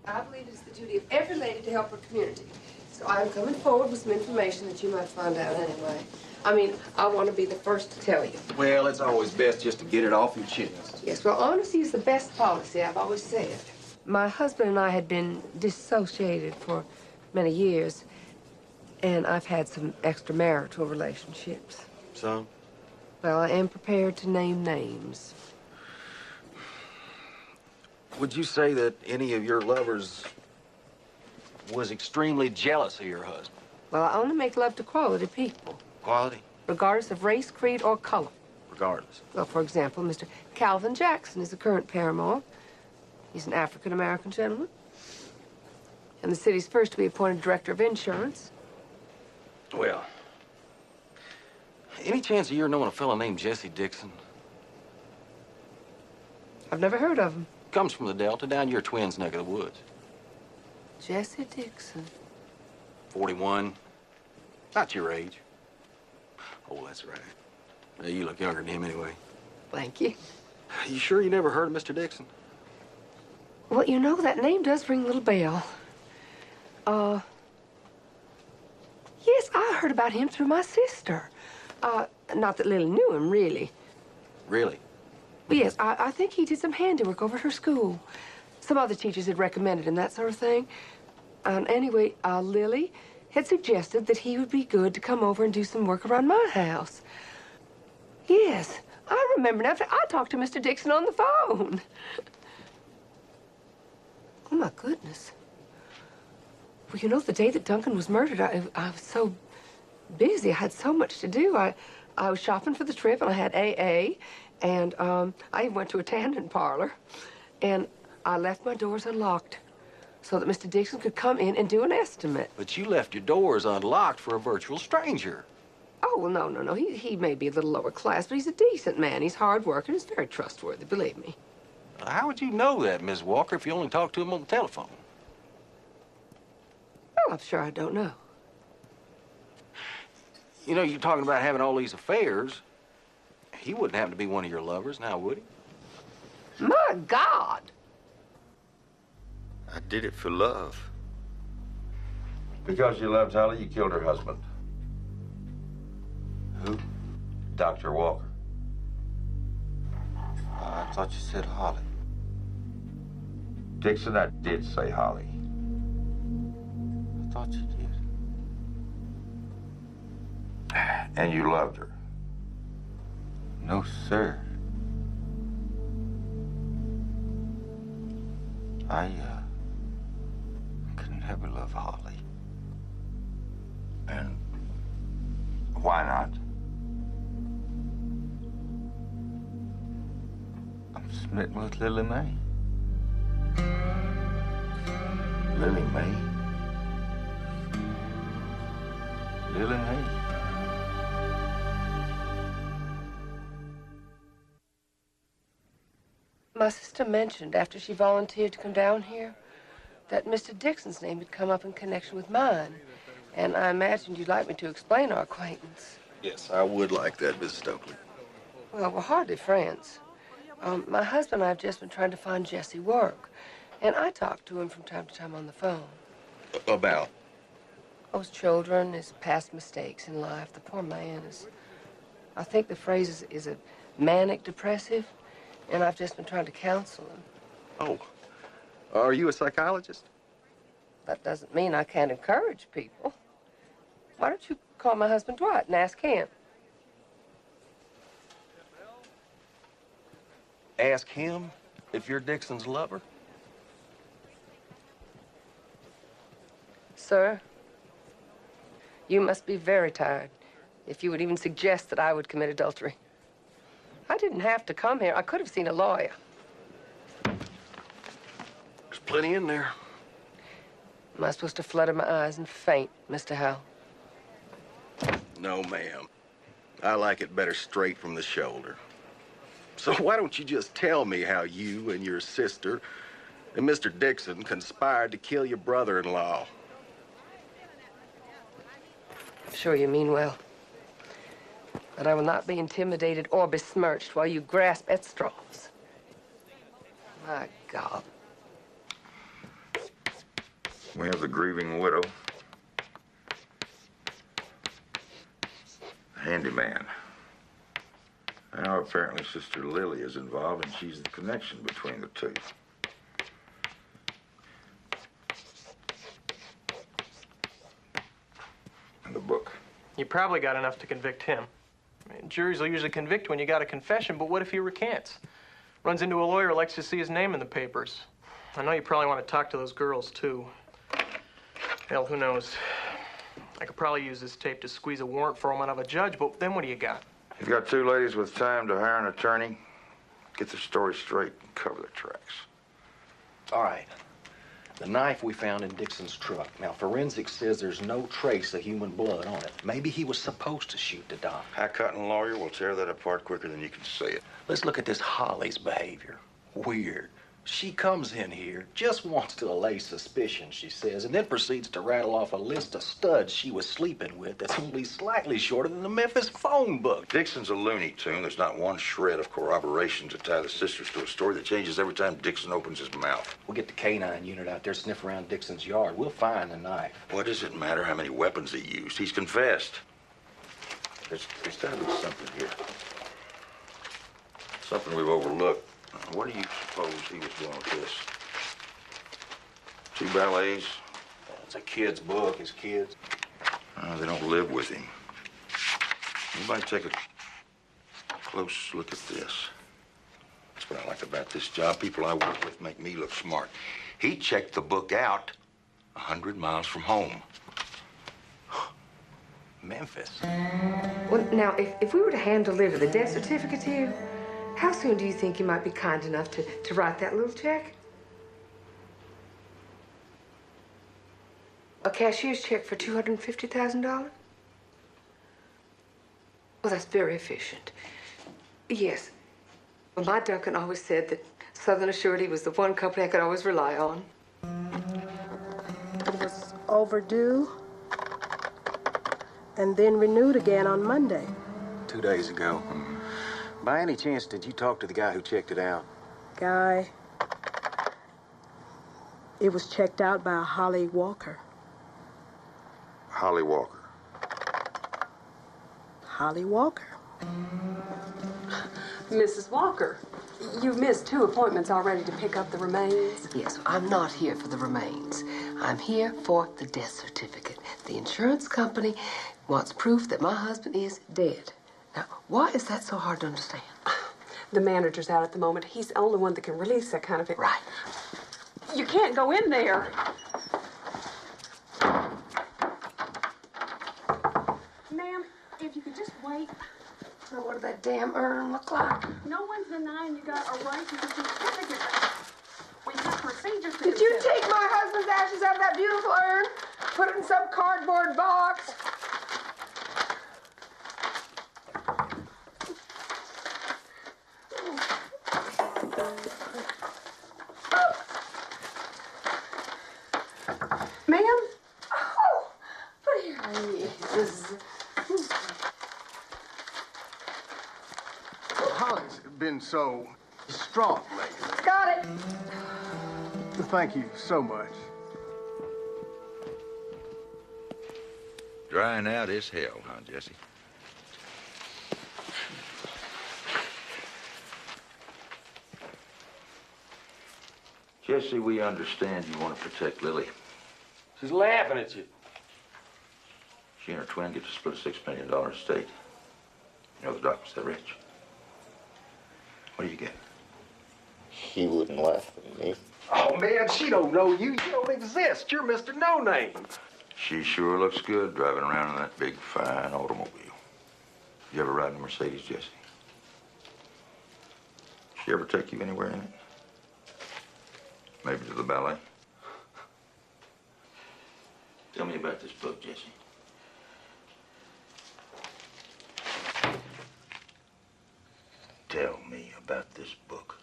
I believe it's the duty of every lady to help her community. So I'm coming forward with some information that you might find out anyway. I mean, I want to be the first to tell you. Well, it's always best just to get it off your chest. Yes, well, honesty is the best policy, I've always said. My husband and I had been dissociated for many years, and I've had some extramarital relationships. So? Well, I am prepared to name names. Would you say that any of your lovers was extremely jealous of your husband? Well, I only make love to quality people. Quality? Regardless of race, creed, or color. Regardless. Well, for example, Mr. Calvin Jackson is the current paramour. He's an African-American gentleman. And the city's first to be appointed director of insurance. Well, any chance of your knowing a fellow named Jesse Dixon? I've never heard of him. Comes from the Delta, down your twins' neck of the woods. Jesse Dixon. 41. Not your age. Oh, that's right. You look younger than him anyway. Thank you. You sure you never heard of Mr. Dixon? Well, you know, that name does ring a little bell. Yes, I heard about him through my sister. Not that Lily knew him, really. Really? But yes, I think he did some handiwork over at her school. Some other teachers had recommended him, that sort of thing. Anyway, Lily had suggested that he would be good to come over and do some work around my house. Yes, I remember now. I talked to Mr. Dixon on the phone. Oh, my goodness. Well, you know, the day that Duncan was murdered, I was so busy. I had so much to do. I was shopping for the trip, and I had AA, and I even went to a tanning parlor, and I left my doors unlocked so that Mr. Dixon could come in and do an estimate. But you left your doors unlocked for a virtual stranger. Oh, well, no. He may be a little lower class, but he's a decent man. He's hard-working. He's very trustworthy, believe me. How would you know that, Miss Walker, if you only talked to him on the telephone? Well, I'm sure I don't know. You know, you're talking about having all these affairs. He wouldn't happen to be one of your lovers, now would he? My God! I did it for love. Because you loved Holly, you killed her husband. Who? Dr. Walker. I thought you said Holly. Dixon, I did say Holly. I thought you did. And you loved her. No, sir. I couldn't ever love Holly. And why not? I'm smitten with Lily Mae. Lily Mae? Lily Mae? My sister mentioned, after she volunteered to come down here, that Mr. Dixon's name had come up in connection with mine. And I imagined you'd like me to explain our acquaintance. Yes, I would like that, Miss Stokely. Well, we're hardly friends. My husband and I have just been trying to find Jesse work. And I talk to him from time to time on the phone. About? Oh, his children, his past mistakes in life. The poor man is... I think the phrase is a manic depressive. And I've just been trying to counsel him. Oh, Are you a psychologist? That doesn't mean I can't encourage people. Why don't you call my husband Dwight and ask him? Ask him if you're Dixon's lover? Sir, you must be very tired if you would even suggest that I would commit adultery. I didn't have to come here. I could have seen a lawyer. There's plenty in there. Am I supposed to flutter my eyes and faint, Mr. Howell? No, ma'am. I like it better straight from the shoulder. So why don't you just tell me how you and your sister and Mr. Dixon conspired to kill your brother-in-law? Sure you mean well. But I will not be intimidated or besmirched while you grasp at straws. My God. We have the grieving widow, the handyman. Now, apparently, Sister Lily is involved, and she's the connection between the two. And the book. You probably got enough to convict him. I mean, juries will usually convict when you got a confession, but what if he recants? Runs into a lawyer who likes to see his name in the papers. I know you probably want to talk to those girls, too. Hell, who knows? I could probably use this tape to squeeze a warrant for him out of a judge, but then what do you got? You've got two ladies with time to hire an attorney, get the story straight, and cover the tracks. All right. The knife we found in Dixon's truck. Now, forensics says there's no trace of human blood on it. Maybe he was supposed to shoot the doc. Hack-cutting lawyer will tear that apart quicker than you can say it. Let's look at this Holly's behavior. Weird. She comes in here, just wants to allay suspicion, she says, and then proceeds to rattle off a list of studs she was sleeping with that's only slightly shorter than the Memphis phone book. Dixon's a Looney Tune. There's not one shred of corroboration to tie the sisters to a story that changes every time Dixon opens his mouth. We'll get the canine unit out there, sniff around Dixon's yard. We'll find the knife. What does it matter how many weapons he used? He's confessed. There's gotta be something here. Something we've overlooked. What do you suppose he was doing with this? 2 ballets? It's a kid's book, his kids. They don't live with him. Anybody take a close look at this? That's what I like about this job. People I work with make me look smart. He checked the book out 100 miles from home. Memphis. Well, now, if we were to hand deliver the death certificate to you, how soon do you think you might be kind enough to write that little check? A cashier's check for $250,000? Well, that's very efficient. Yes. Well, my Duncan always said that Southern Assurity was the one company I could always rely on. It was overdue and then renewed again on Monday. 2 days ago. By any chance, did you talk to the guy who checked it out? Guy, it was checked out by Holly Walker. Holly Walker. Holly Walker. Mrs. Walker, you've missed 2 appointments already to pick up the remains. Yes, I'm not here for the remains. I'm here for the death certificate. The insurance company wants proof that my husband is dead. Now, why is that so hard to understand? The manager's out at the moment. He's the only one that can release that kind of it. Right. You can't go in there. Ma'am, if you could just wait. Well, what did that damn urn look like? No one's denying you got a right to the certificate. We have procedures to Did you take my husband's ashes out of that beautiful urn? Put it in some cardboard box? Ma'am? Oh, put here. Holly's been so distraught lately. Got it. Thank you so much. Drying out is hell, huh, Jesse? Jesse, Jesse, we understand you want to protect Lily. She's laughing at you. She and her twin get to split a $6 million estate. You know the doctor's that rich. What do you get? He wouldn't laugh at me. Oh, man, she don't know you. You don't exist. You're Mr. No-Name. She sure looks good driving around in that big, fine automobile. You ever ride in a Mercedes, Jesse? She ever take you anywhere in it? Maybe to the ballet? Tell me about this book, Jesse. Tell me about this book.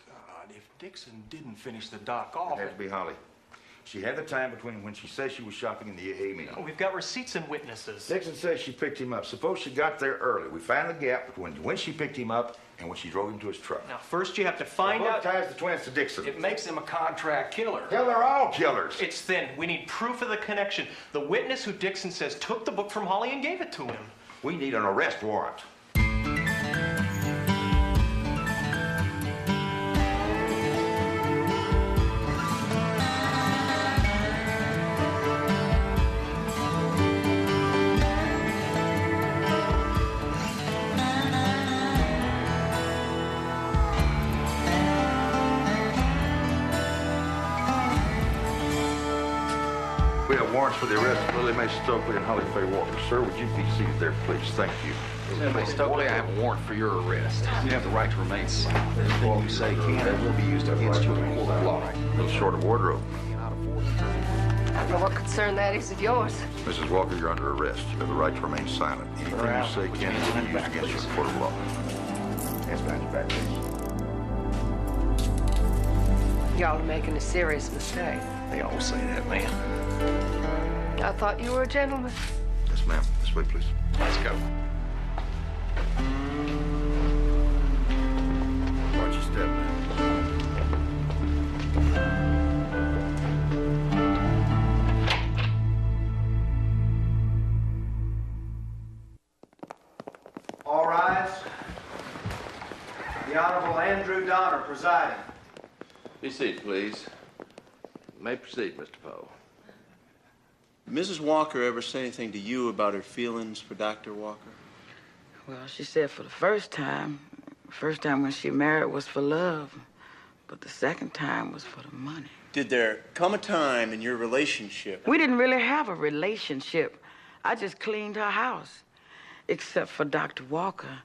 God, if Dixon didn't finish the doc off... It had to be Holly. She had the time between when she says she was shopping in the AA meeting. We've got receipts and witnesses. Dixon says she picked him up. Suppose she got there early. We find the gap between when she picked him up and when she drove him to his truck. Now, first you have to find out... ties the twins to Dixon. It makes him a contract killer. Hell, they're all killers. It's thin. We need proof of the connection. The witness who Dixon says took the book from Holly and gave it to him. We need an arrest warrant. We have warrants for the arrest of Lily Mae Stokely and Holly Faye Walker. Sir, would you be seated there, please? Thank you. Lily Mae Stokely, I have a warrant for your arrest. You have the right to remain silent. Anything you say can and will be used against you in a court of law. A little short of wardrobe. I don't know what concern that is of yours. Mrs. Walker, you're under arrest. You have the right to remain silent. Anything you say can and will be used against you in a court of law. Hands behind your back, please. Y'all are making a serious mistake. They all say that, man. I thought you were a gentleman. Yes, ma'am. This way, please. Let's go. Watch your step, man. All rise. The Honorable Andrew Donner presiding. Be seated, please. You may proceed, Mr. Poe. Mrs. Walker ever say anything to you about her feelings for Dr. Walker? Well, she said for the first time when she married was for love, but the second time was for the money. Did there come a time in your relationship? We didn't really have a relationship. I just cleaned her house, except for Dr. Walker.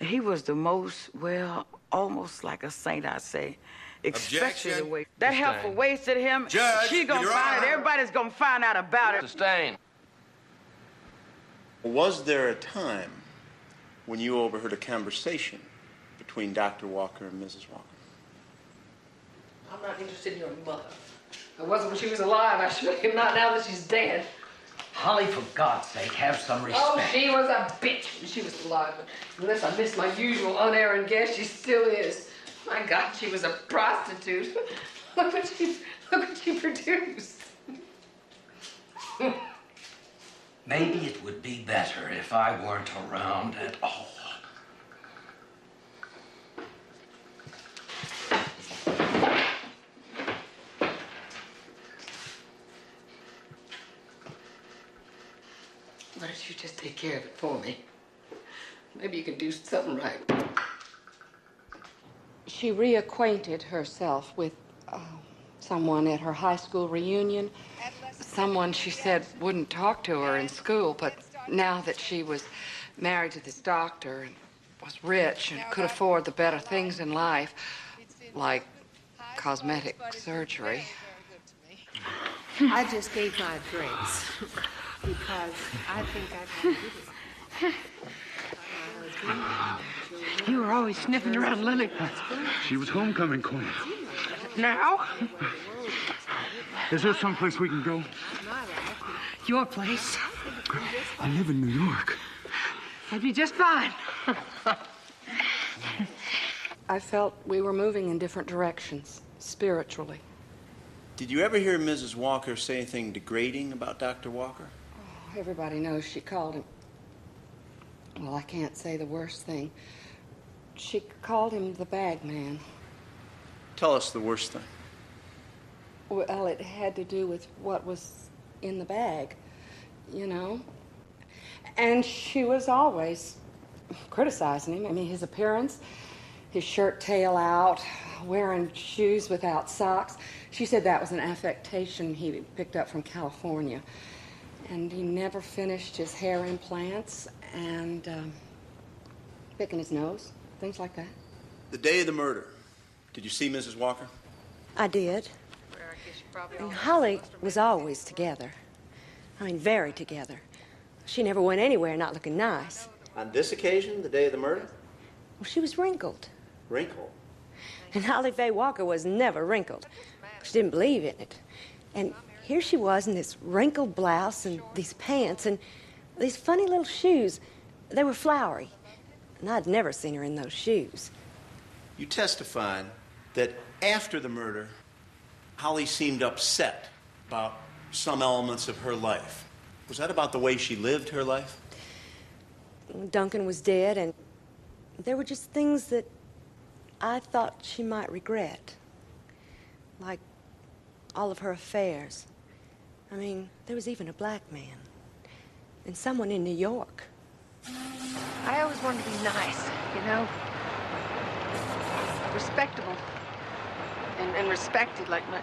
He was the most, well, almost like a saint, I'd say. Especially the way that helpful wasted him. Judge, she gonna find it. Everybody's gonna find out about it. Sustain. Was there a time when you overheard a conversation between Dr. Walker and Mrs. Walker? I'm not interested in your mother. I wasn't when she was alive. I sure am not now that she's dead. Holly, for God's sake, have some respect. Oh, she was a bitch when she was alive. Unless I missed my usual unerring guess, she still is. My God, she was a prostitute. Look what she produced. Maybe it would be better if I weren't around at all. Why don't you just take care of it for me? Maybe you can do something right. She reacquainted herself with someone at her high school reunion. Someone she said wouldn't talk to her in school, but now that she was married to this doctor and was rich and could afford the better things in life, like cosmetic surgery. I just gave my address because I think I can do it. You were always sniffing around Lily. She was homecoming queen. Now? Is there someplace we can go? Your place. I live in New York. I'd be just fine. I felt we were moving in different directions, spiritually. Did you ever hear Mrs. Walker say anything degrading about Dr. Walker? Oh, everybody knows she called him... Well, I can't say the worst thing. She called him the bag man. Tell us the worst thing. Well, it had to do with what was in the bag, you know. And she was always criticizing him. I mean, his appearance, his shirt tail out, wearing shoes without socks. She said that was an affectation he picked up from California. And he never finished his hair implants and picking his nose, things like that. The day of the murder, did you see Mrs. Walker? I did. And Holly was always together. I mean, very together. She never went anywhere not looking nice. On this occasion, the day of the murder? Well, she was wrinkled. Wrinkled? And Holly Faye Walker was never wrinkled. She didn't believe in it. And here she was in this wrinkled blouse and these pants and these funny little shoes. They were flowery. And I'd never seen her in those shoes. You testified that after the murder, Holly seemed upset about some elements of her life. Was that about the way she lived her life? Duncan was dead, and there were just things that I thought she might regret. Like all of her affairs. I mean, there was even a black man. And someone in New York. I always wanted to be nice, you know? Respectable. And respected like my...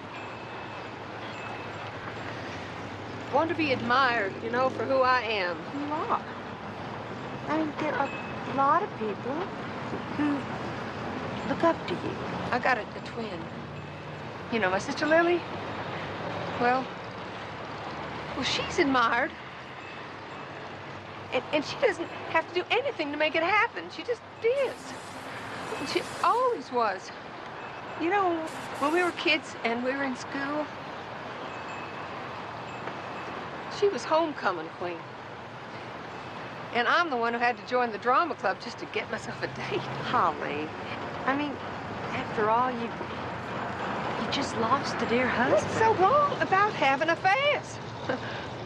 I want to be admired, you know, for who I am. You are. I mean, there are a lot of people who look up to you. I got a twin. You know, my sister Lily? Well, she's admired. And she doesn't have to do anything to make it happen. She just is. And she always was. You know, when we were kids and we were in school, she was homecoming queen. And I'm the one who had to join the drama club just to get myself a date. Holly, I mean, after all, you just lost a dear husband. What's so wrong about having affairs?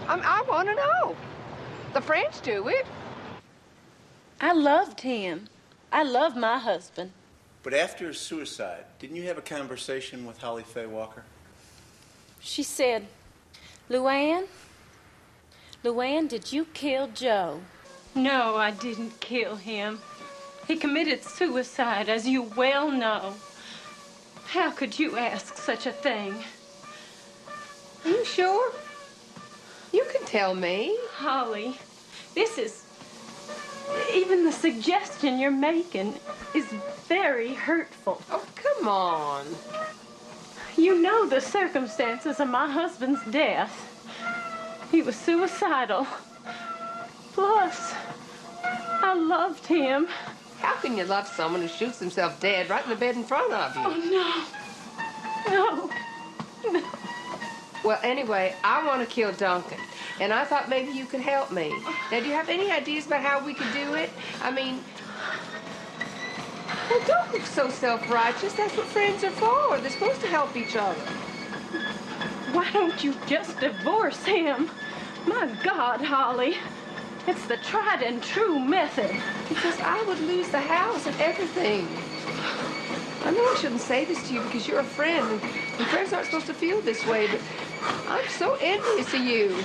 I want to know. The French do it. I loved him. I love my husband. But after his suicide, didn't you have a conversation with Holly Faye Walker? She said, Luann, did you kill Joe? No, I didn't kill him. He committed suicide, as you well know. How could you ask such a thing? Are you sure? You can tell me. Holly, this is... Even the suggestion you're making is very hurtful. Oh, come on. You know the circumstances of my husband's death. He was suicidal. Plus, I loved him. How can you love someone who shoots himself dead right in the bed in front of you? Oh, no. Well, anyway, I want to kill Duncan. And I thought maybe you could help me. Now, do you have any ideas about how we could do it? I mean... Well, don't look so self-righteous. That's what friends are for. They're supposed to help each other. Why don't you just divorce him? My God, Holly. It's the tried and true method. Because I would lose the house and everything. I know I shouldn't say this to you because you're a friend, and friends aren't supposed to feel this way, but I'm so envious of you.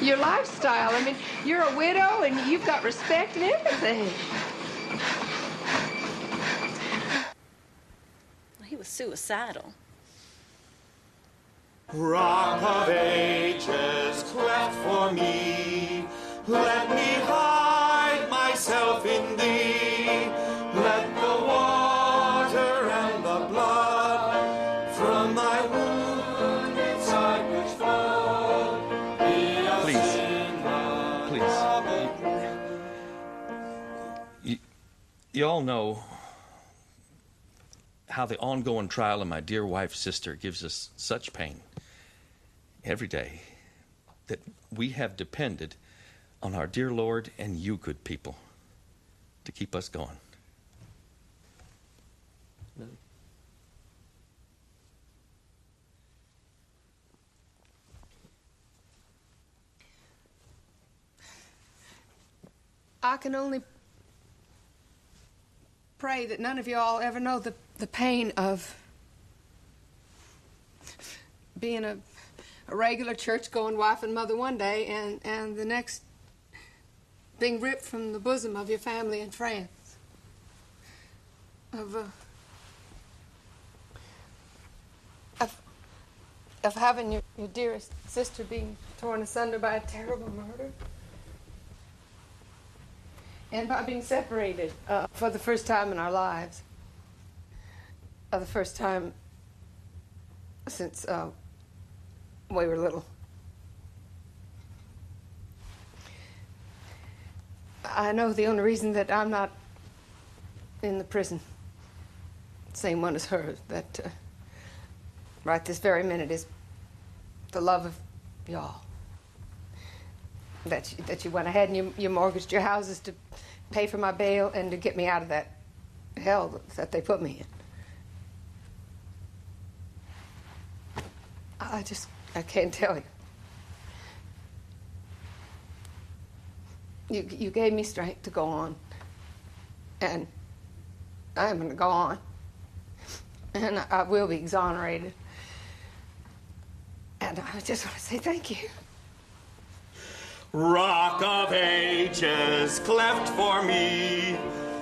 Your lifestyle. I mean, you're a widow, and you've got respect and everything. He was suicidal. Rock of ages, cleft for me, let me hide myself in thee. Let the water and the blood from thy wounded side which flowed be a sin Please. You all know how the ongoing trial of my dear wife's sister gives us such pain every day that we have depended on our dear Lord and you good people to keep us going. I can only pray that none of you all ever know the pain of being a regular church-going wife and mother one day, and the next being ripped from the bosom of your family and friends. Of having your dearest sister being torn asunder by a terrible murder. And by being separated for the first time in our lives. The first time since we were little. I know the only reason that I'm not in the prison, same one as her, that right this very minute is the love of y'all. That you went ahead and you mortgaged your houses to pay for my bail and to get me out of that hell that they put me in. I can't tell you. You gave me strength to go on. And I am going to go on. And I will be exonerated. And I just want to say thank you. Rock of ages, cleft for me,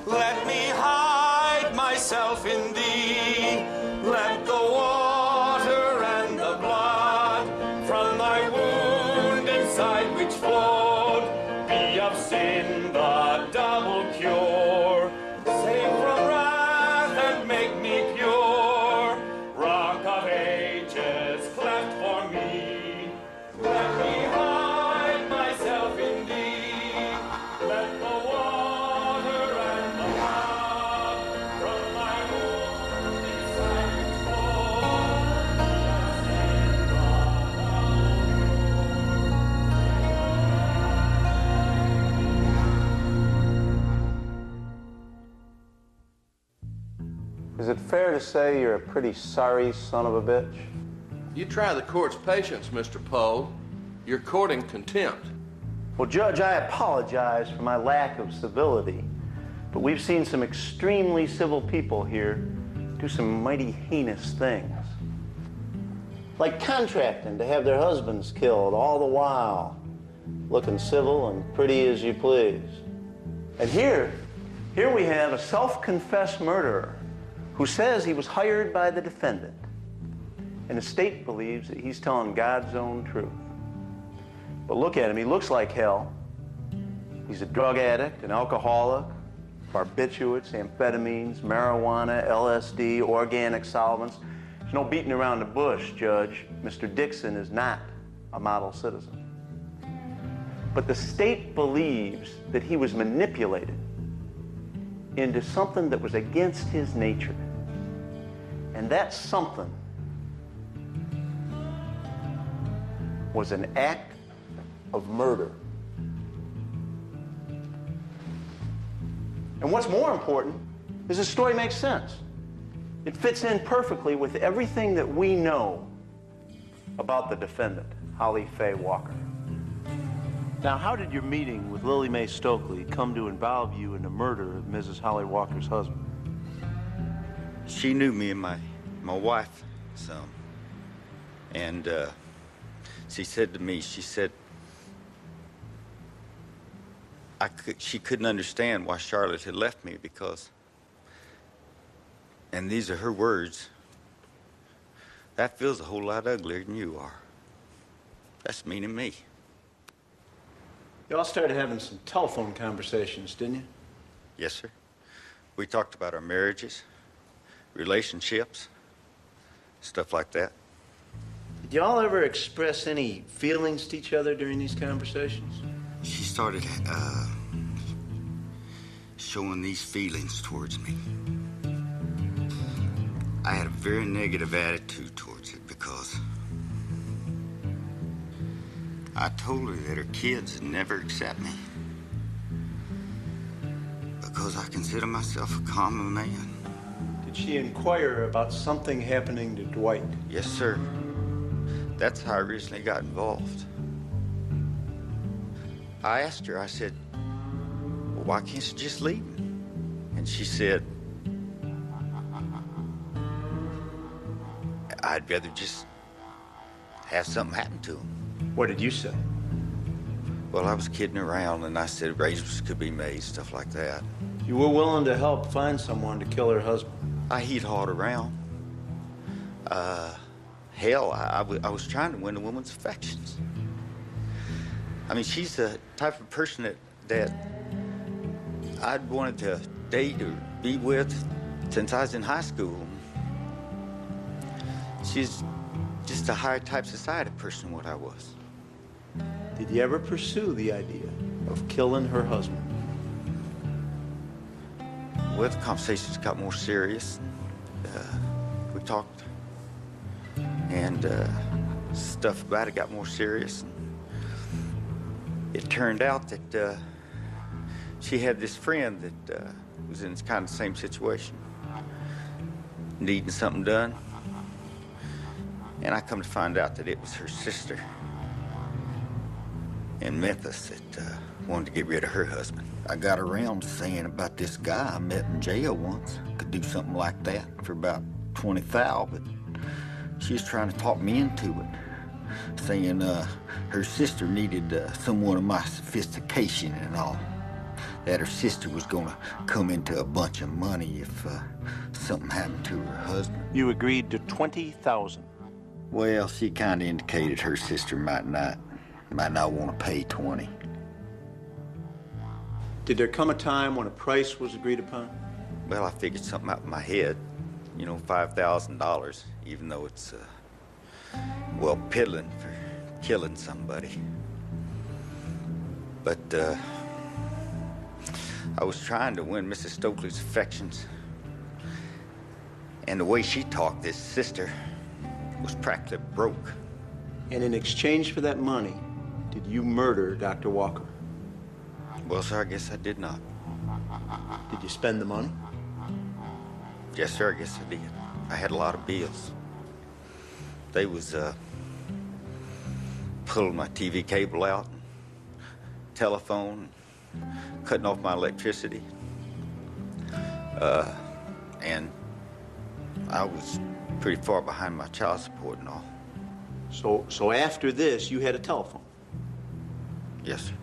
let me hide myself in thee. Let the water and the blood from thy wounded side which flowed be of sin the double cure. Save from wrath and make me pure. Rock of ages, cleft for me, let me hide myself in thee. Let the water and the blood from thy wounded side which flowed be of sin the Is it fair to say you're a pretty sorry son of a bitch? You try the court's patience, Mr. Poe. You're courting contempt. Well, Judge, I apologize for my lack of civility, but we've seen some extremely civil people here do some mighty heinous things. Like contracting to have their husbands killed, all the while looking civil and pretty as you please. And here we have a self-confessed murderer who says he was hired by the defendant. And the state believes that he's telling God's own truth. But look at him, he looks like hell. He's a drug addict, an alcoholic, barbiturates, amphetamines, marijuana, LSD, organic solvents. There's no beating around the bush, Judge. Mr. Dixon is not a model citizen. But the state believes that he was manipulated into something that was against his nature. And that something was an act of murder. And what's more important is the story makes sense. It fits in perfectly with everything that we know about the defendant, Holly Faye Walker. Now, how did your meeting with Lily Mae Stokely come to involve you in the murder of Mrs. Holly Walker's husband? She knew me and my wife some. And she said to me, she said, she couldn't understand why Charlotte had left me because, and these are her words, that feels a whole lot uglier than you are. That's meaning me. Y'all started having some telephone conversations, didn't you? Yes, sir. We talked about our marriages, relationships, stuff like that. Did y'all ever express any feelings to each other during these conversations? She started showing these feelings towards me. I had a very negative attitude towards it because I told her that her kids would never accept me because I consider myself a common man. Did she inquire about something happening to Dwight? Yes, sir. That's how I originally got involved. I asked her, I said, well, why can't you just leave me? And she said, I'd rather just have something happen to him. What did you say? Well, I was kidding around, and I said arrangements could be made, stuff like that. You were willing to help find someone to kill her husband. I he'd hawed around. Hell, I was trying to win a woman's affections. I mean, she's the type of person that I'd wanted to date or be with since I was in high school. She's just a higher type society person than what I was. Did you ever pursue the idea of killing her husband? Well, the conversations got more serious. We talked, and stuff about it got more serious. It turned out that she had this friend that was in kind of the same situation, needing something done. And I come to find out that it was her sister in Memphis that wanted to get rid of her husband. I got around to saying about this guy I met in jail once. Could do something like that for about 20 thou, but she was trying to talk me into it, saying her sister needed someone of my sophistication and all. That her sister was gonna come into a bunch of money if something happened to her husband. You agreed to $20,000. Well, she kind of indicated her sister might not want to pay 20. Did there come a time when a price was agreed upon? Well, I figured something out in my head. You know, $5,000, even though it's, well, piddling for killing somebody. But, I was trying to win Mrs. Stokely's affections. And the way she talked, this sister was practically broke. And in exchange for that money, did you murder Dr. Walker? Well, sir, I guess I did not. Did you spend the money? Yes, sir, I guess I did. I had a lot of bills. They was, pulling my TV cable out, telephone, cutting off my electricity. And I was pretty far behind my child support and all. So after this, you had a telephone? Yes, sir.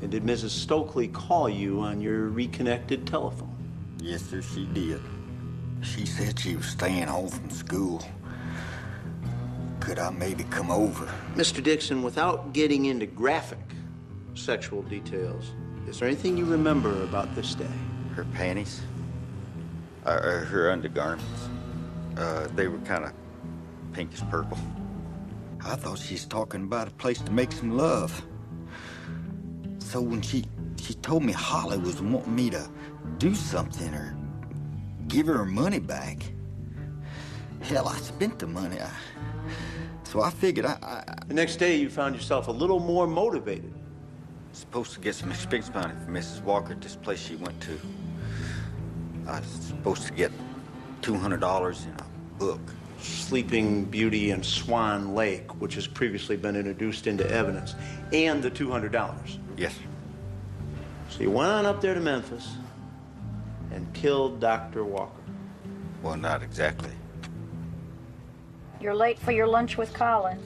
And did Mrs. Stokely call you on your reconnected telephone? Yes, sir, she did. She said she was staying home from school. Could I maybe come over? Mr. Dixon, without getting into graphic sexual details, is there anything you remember about this day? Her panties, or her undergarments, they were kind of pinkish purple. I thought she was talking about a place to make some love. So when she told me Holly was wanting me to do something or give her money back, hell, I spent the money. So I figured The next day, you found yourself a little more motivated. Supposed to get some expense money from Mrs. Walker at this place she went to. I was supposed to get $200 in a book. Sleeping Beauty and Swan Lake, which has previously been introduced into evidence, and the $200. Yes, sir. So you went on up there to Memphis and killed Dr. Walker. Well, not exactly. You're late for your lunch with Colin.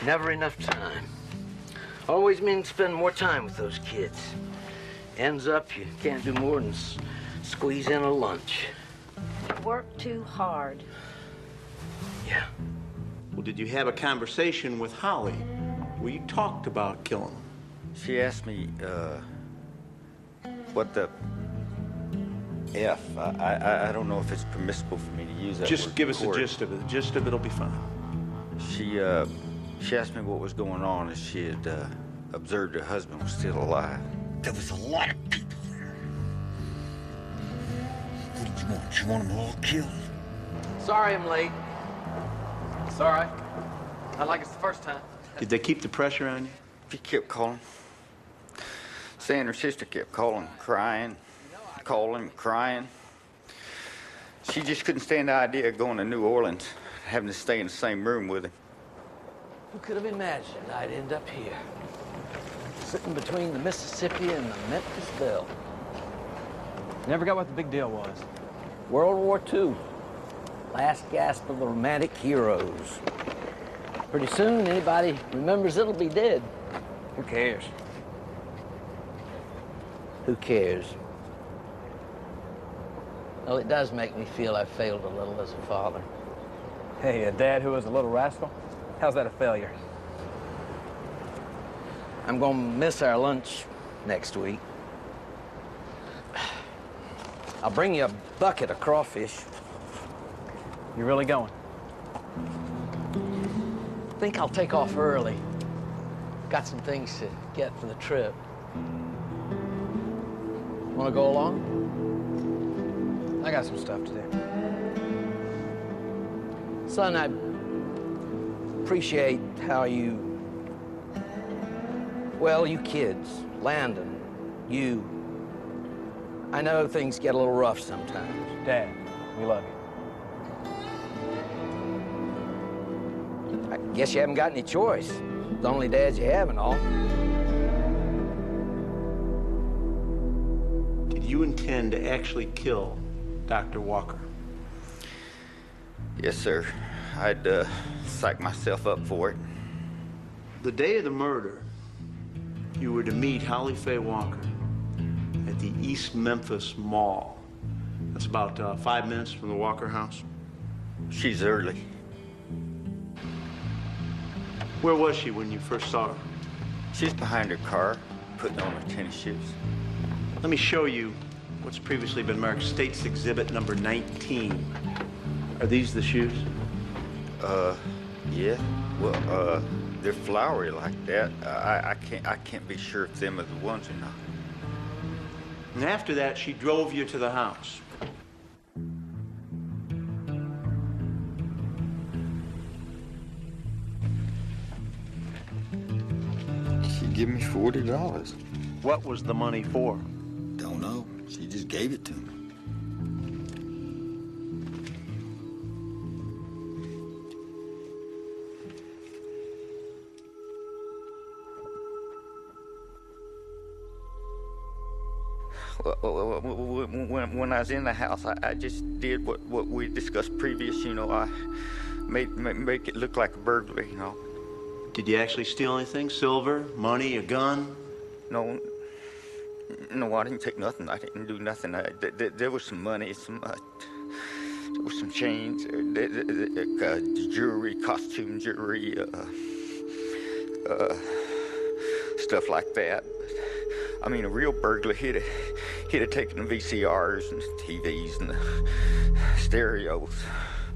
Never enough time. Always means spend more time with those kids. Ends up, you can't do more than squeeze in a lunch. You work too hard. Yeah. Well, did you have a conversation with Holly where you talked about killing him? She asked me, what the F. I don't know if it's permissible for me to use that Just word give us in the court. gist of it. The gist of it'll be fine. She asked me what was going on as she had observed her husband was still alive. There was a lot of people there. What did you want? You want them all killed? Sorry I'm late. Sorry. Not like it's the first time. Did they keep the pressure on you? She kept calling. Saying her sister kept calling, crying, calling, crying. She just couldn't stand the idea of going to New Orleans, having to stay in the same room with him. Who could have imagined I'd end up here? Sitting between the Mississippi and the Memphis Belle. Never got what the big deal was. World War II. Last gasp of the romantic heroes. Pretty soon, anybody remembers it'll be dead. Who cares? Who cares? Well, it does make me feel I failed a little as a father. Hey, a dad who was a little rascal? How's that a failure? I'm gonna miss our lunch next week. I'll bring you a bucket of crawfish. You really going? I think I'll take off early. Got some things to get for the trip. Wanna go along? I got some stuff to do. Son, I appreciate how you, well, you kids, Landon, you, I know things get a little rough sometimes. Dad, we love you. I guess you haven't got any choice. The only dads you have and all. Did you intend to actually kill Dr. Walker? Yes, sir. I'd psych myself up for it. The day of the murder, you were to meet Holly Faye Walker at the East Memphis Mall. That's about 5 minutes from the Walker house. She's early. Where was she when you first saw her? She's behind her car, putting on her tennis shoes. Let me show you what's previously been marked State's Exhibit number 19. Are these the shoes? Yeah. Well, they're flowery like that. I can't be sure if them are the ones or not. And after that, she drove you to the house. She gave me $40. What was the money for? Don't know. She just gave it to me. When I was in the house, I just did what we discussed previous. You know, I make it look like a burglary. You know. Did you actually steal anything? Silver, money, a gun? No, I didn't take nothing. I didn't do nothing. There was some money, there was some chains, jewelry, costume jewelry, stuff like that. I mean, a real burglar, he'd have taken the VCRs and the TVs and the stereos.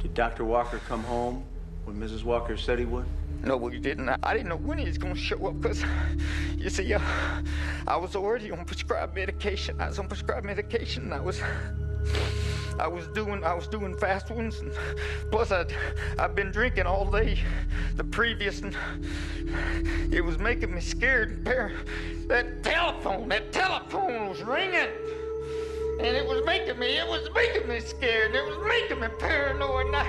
Did Dr. Walker come home when Mrs. Walker said he would? No, well, he didn't. I didn't know when he was going to show up because, you see, I was already on prescribed medication. I was on prescribed medication, and I was doing fast ones, and plus I've been drinking all day the previous, and it was making me scared. That telephone was ringing, and it was making me scared, and it was making me paranoid, and I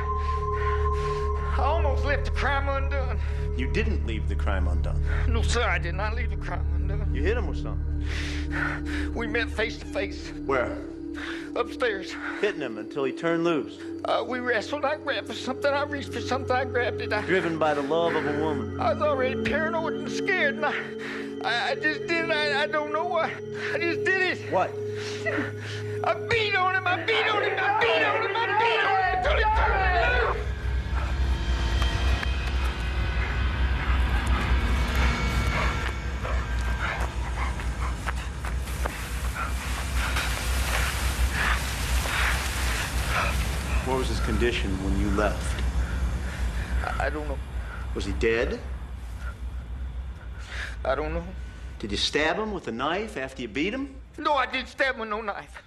almost left the crime undone. You didn't leave the crime undone? No, sir, I did not leave the crime undone. You hit him with something? We met face to face. Where? Upstairs. Hitting him until he turned loose? We wrestled. I grabbed for something. I reached for something. I grabbed it. Driven by the love of a woman? I was already paranoid and scared, and I just did it. I don't know why. I just did it. What? I beat on him. I beat on him until he turned loose. What was his condition when you left? I don't know. Was he dead? I don't know. Did you stab him with a knife after you beat him? No, I didn't stab him with no knife.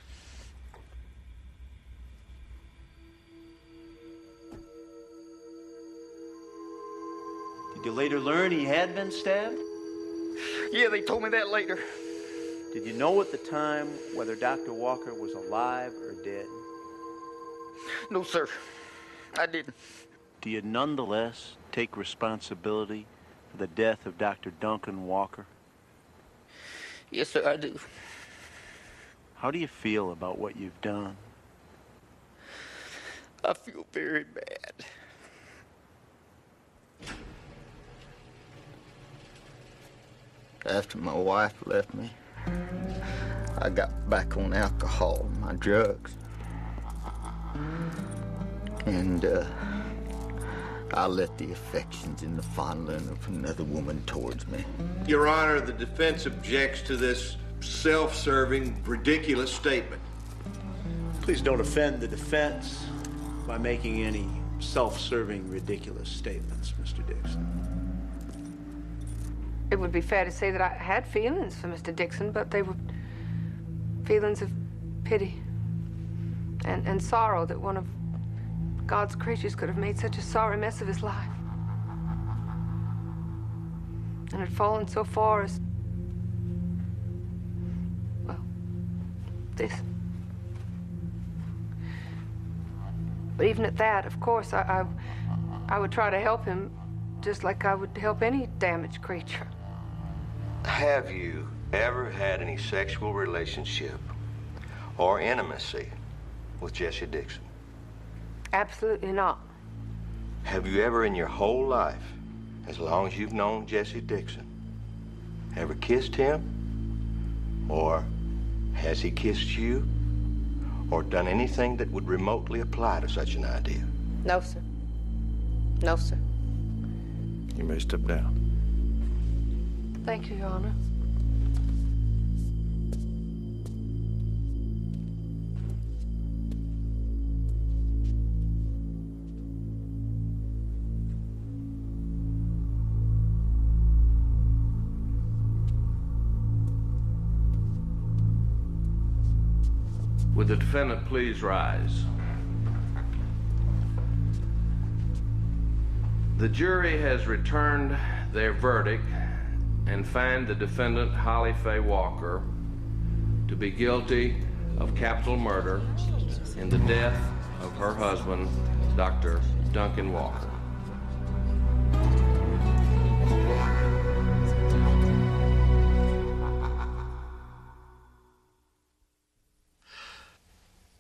Did you later learn he had been stabbed? Yeah, they told me that later. Did you know at the time whether Dr. Walker was alive or dead? No, sir. I didn't. Do you nonetheless take responsibility for the death of Dr. Duncan Walker? Yes, sir, I do. How do you feel about what you've done? I feel very bad. After my wife left me, I got back on alcohol and my drugs. And, I let the affections and the fondling of another woman towards me. Your Honor, the defense objects to this self-serving, ridiculous statement. Please don't offend the defense by making any self-serving, ridiculous statements, Mr. Dixon. It would be fair to say that I had feelings for Mr. Dixon, but they were feelings of pity and sorrow that one of God's creatures could have made such a sorry mess of his life. And had fallen so far as, well, this. But even at that, of course, I would try to help him just like I would help any damaged creature. Have you ever had any sexual relationship or intimacy with Jesse Dixon? Absolutely not. Have you ever in your whole life, as long as you've known Jesse Dixon, ever kissed him? Or has he kissed you? Or done anything that would remotely apply to such an idea? No, sir. No, sir. You may step down. Thank you, Your Honor. Would the defendant please rise? The jury has returned their verdict and find the defendant, Holly Faye Walker, to be guilty of capital murder in the death of her husband, Dr. Duncan Walker.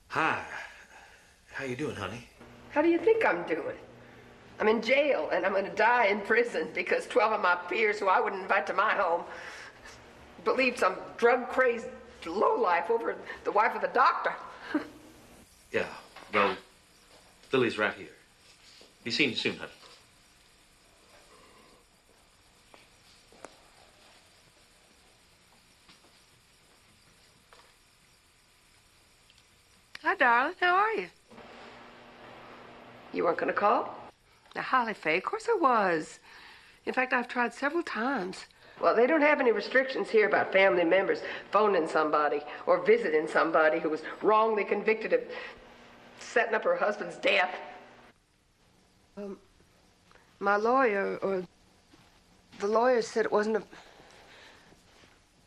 Hi. How you doing, honey? How do you think I'm doing? I'm in jail, and I'm going to die in prison because 12 of my peers who I wouldn't invite to my home believed some drug-crazed lowlife over the wife of the doctor. Yeah, well, Lily's right here. Be seeing you soon, honey. Hi, darling. How are you? You weren't going to call? Now, Holly Faye, of course I was. In fact, I've tried several times. Well, they don't have any restrictions here about family members phoning somebody or visiting somebody who was wrongly convicted of setting up her husband's death. My lawyer, or the lawyer said it wasn't a...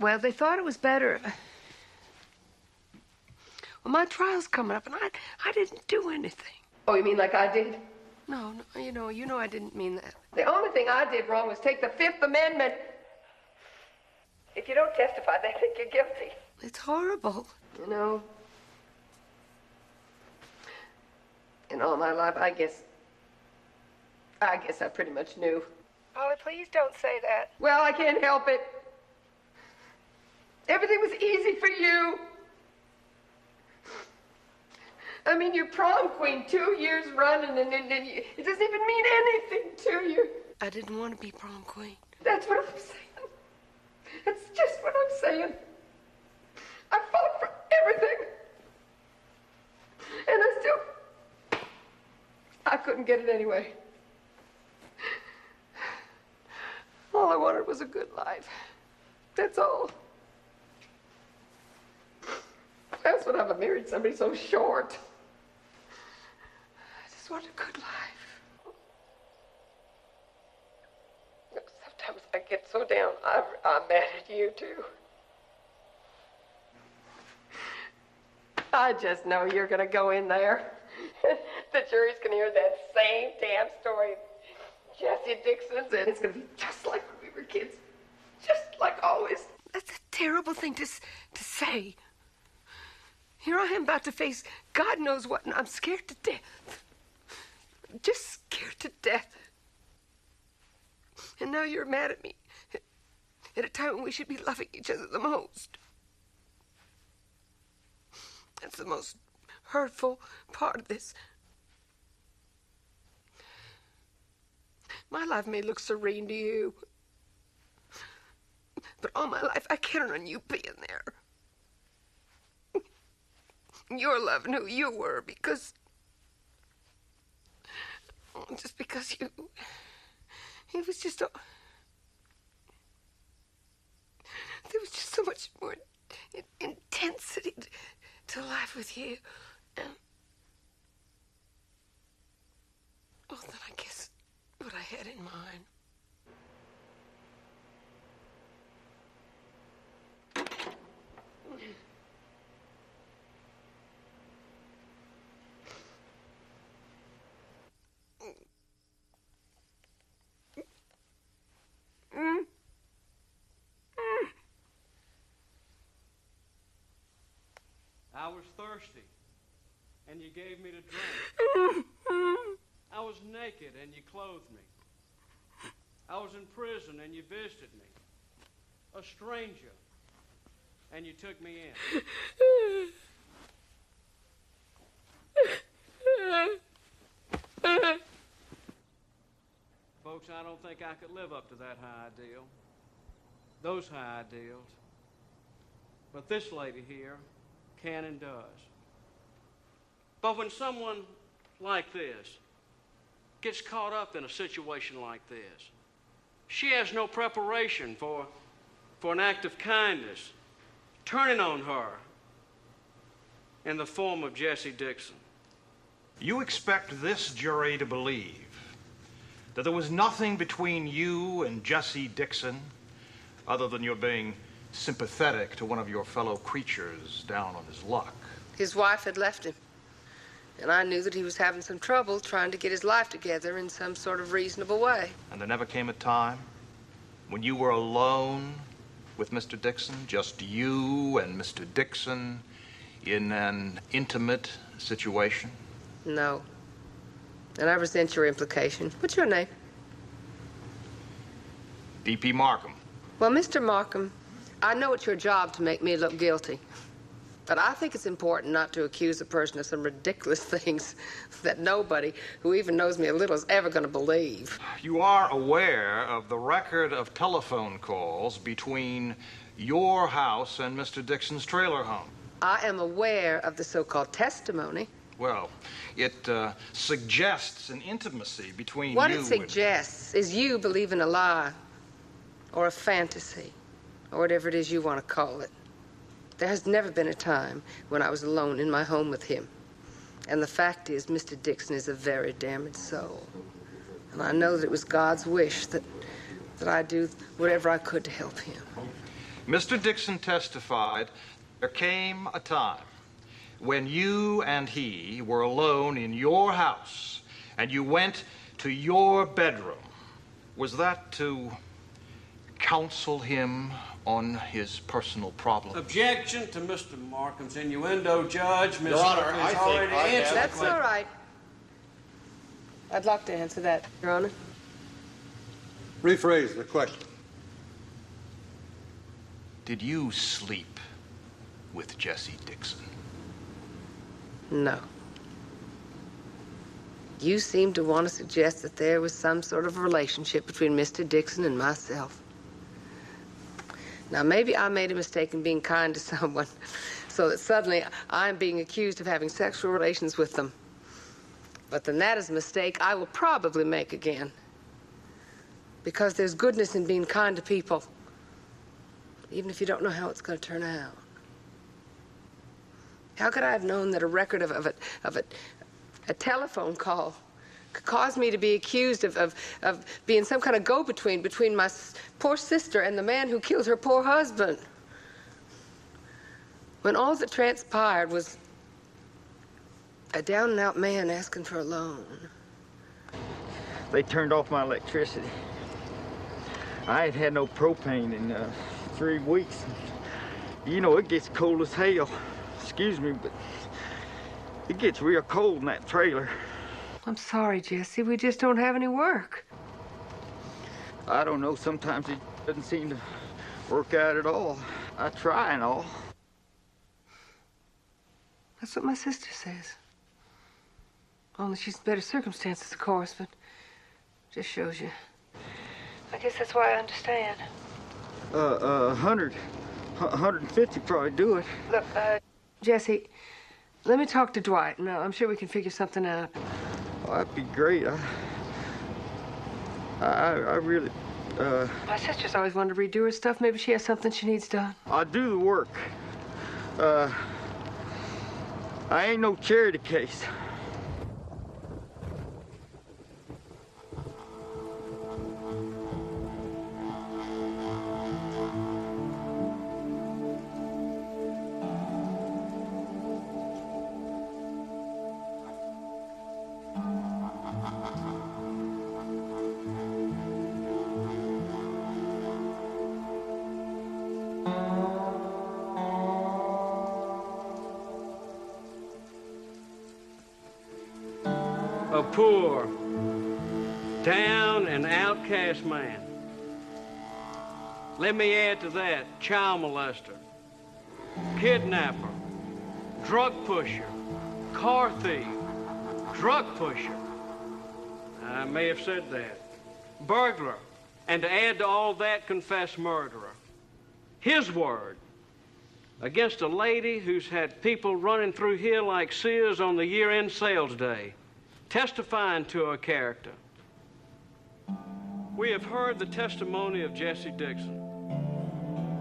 Well, they thought it was better. Well, my trial's coming up, and I didn't do anything. Oh, you mean like I did? No, you know I didn't mean that. The only thing I did wrong was take the Fifth Amendment. If you don't testify, they think you're guilty. It's horrible. You know, in all my life, I guess I pretty much knew. Polly, please don't say that. Well, I can't help it. Everything was easy for you. I mean, you're prom queen 2 years running, and it doesn't even mean anything to you. I didn't want to be prom queen. That's what I'm saying. That's just what I'm saying. I fought for everything. And I couldn't get it anyway. All I wanted was a good life. That's all. That's when I've married somebody so short. I just want a good life. Sometimes I get so down, I'm mad at you, too. I just know you're going to go in there. The jury's going to hear that same damn story of Jesse Dixon's, and it's going to be just like when we were kids. Just like always. That's a terrible thing to say. Here I am about to face God knows what, and I'm scared to death. just scared to death. And now you're mad at me at a time when we should be loving each other the most. That's the most hurtful part of this. My life may look serene to you, but all my life I counted on you being there. Your love and who you were, because just because you, it was just there was just so much more intensity to life with you. Well, then I guess what I had in mind. I was thirsty, and you gave me to drink. I was naked, and you clothed me. I was in prison, and you visited me. A stranger, and you took me in. Folks, I don't think I could live up to that high ideal. Those high ideals. But this lady here can and does. But when someone like this gets caught up in a situation like this, she has no preparation for an act of kindness turning on her in the form of Jesse Dixon. You expect this jury to believe that there was nothing between you and Jesse Dixon other than your being sympathetic to one of your fellow creatures down on his luck. His wife had left him, and I knew that he was having some trouble trying to get his life together in some sort of reasonable way. And there never came a time when you were alone with Mr. Dixon, just you and Mr. Dixon in an intimate situation? No. And I resent your implication. What's your name? D.P. Markham. Well, Mr. Markham, I know it's your job to make me look guilty. But I think it's important not to accuse a person of some ridiculous things that nobody who even knows me a little is ever going to believe. You are aware of the record of telephone calls between your house and Mr. Dixon's trailer home. I am aware of the so-called testimony. Well, it suggests an intimacy between you What and... it suggests is you believe in a lie or a fantasy or whatever it is you want to call it. There has never been a time when I was alone in my home with him. And the fact is, Mr. Dixon is a very damaged soul. And I know that it was God's wish that I'd do whatever I could to help him. Mr. Dixon testified there came a time when you and he were alone in your house and you went to your bedroom. Was that to counsel him on his personal problem? Objection to Mr. Markham's innuendo, Judge. Ms. Your Honor, Markham I has think already I answered That's the all right. I'd like to answer that, Your Honor. Rephrase the question. Did you sleep with Jesse Dixon? No. You seem to want to suggest that there was some sort of relationship between Mr. Dixon and myself. Now, maybe I made a mistake in being kind to someone, so that suddenly I'm being accused of having sexual relations with them. But then that is a mistake I will probably make again. Because there's goodness in being kind to people, even if you don't know how it's going to turn out. How could I have known that a record of a telephone call could cause me to be accused of being some kind of go-between between my poor sister and the man who killed her poor husband? When all that transpired was a down-and-out man asking for a loan. They turned off my electricity. I ain't had no propane in 3 weeks. You know, it gets cold as hell. Excuse me, but it gets real cold in that trailer. I'm sorry, Jesse. We just don't have any work. I don't know. Sometimes it doesn't seem to work out at all. I try and all. That's what my sister says. Only she's in better circumstances, of course, but just shows you. I guess that's why I understand. 150 probably do it. Look, Jesse, let me talk to Dwight. No, I'm sure we can figure something out. Oh, that'd be great. I really, My sister's always wanted to redo her stuff. Maybe she has something she needs done. I do the work. I ain't no charity case. A poor, down and outcast man. Let me add to that, child molester, kidnapper, drug pusher, car thief, drug pusher. I may have said that. Burglar, and to add to all that, confessed murderer. His word against a lady who's had people running through here like Sears on the year-end sales day, testifying to her character. We have heard the testimony of Jesse Dixon.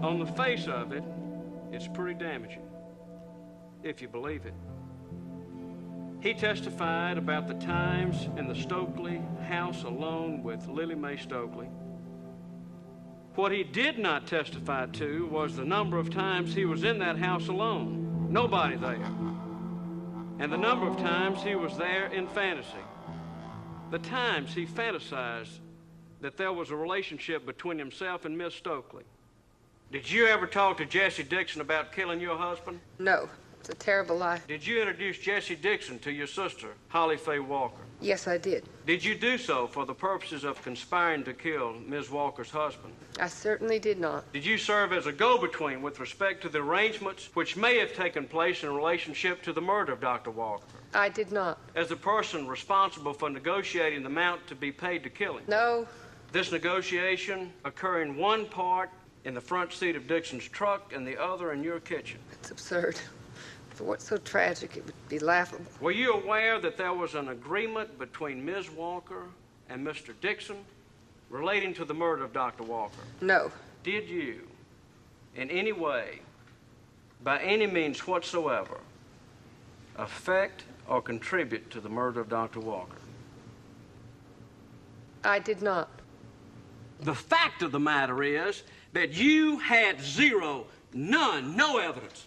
On the face of it, it's pretty damaging, if you believe it. He testified about the times in the Stokely house alone with Lily Mae Stokely. What he did not testify to was the number of times he was in that house alone, nobody there, and the number of times he was there in fantasy. The times he fantasized that there was a relationship between himself and Miss Stokely. Did you ever talk to Jesse Dixon about killing your husband? No, it's a terrible lie. Did you introduce Jesse Dixon to your sister, Holly Faye Walker? Yes, I did. Did you do so for the purposes of conspiring to kill Ms. Walker's husband? I certainly did not. Did you serve as a go-between with respect to the arrangements which may have taken place in relationship to the murder of Dr. Walker? I did not. As the person responsible for negotiating the amount to be paid to kill him? No. This negotiation occurring one part in the front seat of Dixon's truck and the other in your kitchen? It's absurd. For what's so tragic, it would be laughable. Were you aware that there was an agreement between Ms. Walker and Mr. Dixon relating to the murder of Dr. Walker? No. Did you, in any way, by any means whatsoever, affect or contribute to the murder of Dr. Walker? I did not. The fact of the matter is that you had no evidence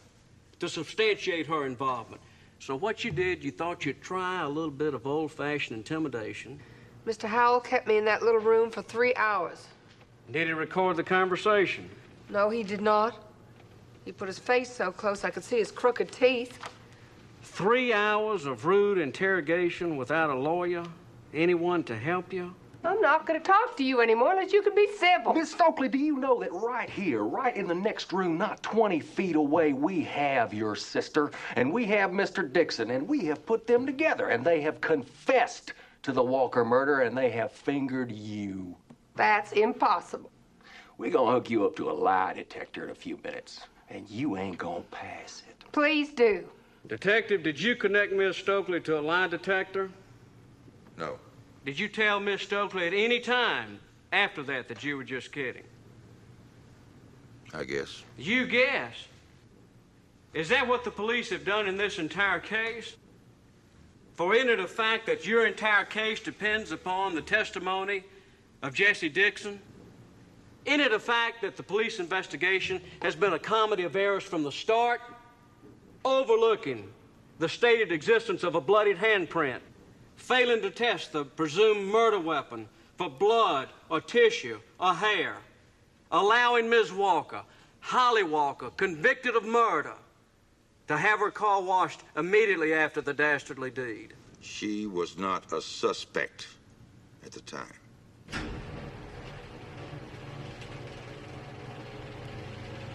to substantiate her involvement. So what you did, you thought you'd try a little bit of old-fashioned intimidation. Mr. Howell kept me in that little room for 3 hours. Did he record the conversation? No, he did not. He put his face so close I could see his crooked teeth. 3 hours of rude interrogation without a lawyer? Anyone to help you? I'm not going to talk to you anymore unless you can be civil. Miss Stokely, do you know that right here, right in the next room, not 20 feet away, we have your sister, and we have Mr. Dixon, and we have put them together, and they have confessed to the Walker murder, and they have fingered you. That's impossible. We're gonna hook you up to a lie detector in a few minutes, and you ain't gonna pass it. Please do. Detective, did you connect Miss Stokely to a lie detector? No. Did you tell Miss Stokely at any time after that you were just kidding? I guess. You guess? Is that what the police have done in this entire case? For isn't it a fact that your entire case depends upon the testimony of Jesse Dixon? Isn't it a fact that the police investigation has been a comedy of errors from the start, overlooking the stated existence of a bloodied handprint, failing to test the presumed murder weapon for blood or tissue or hair, allowing Ms. Walker, Holly Walker, convicted of murder, to have her car washed immediately after the dastardly deed? She was not a suspect at the time.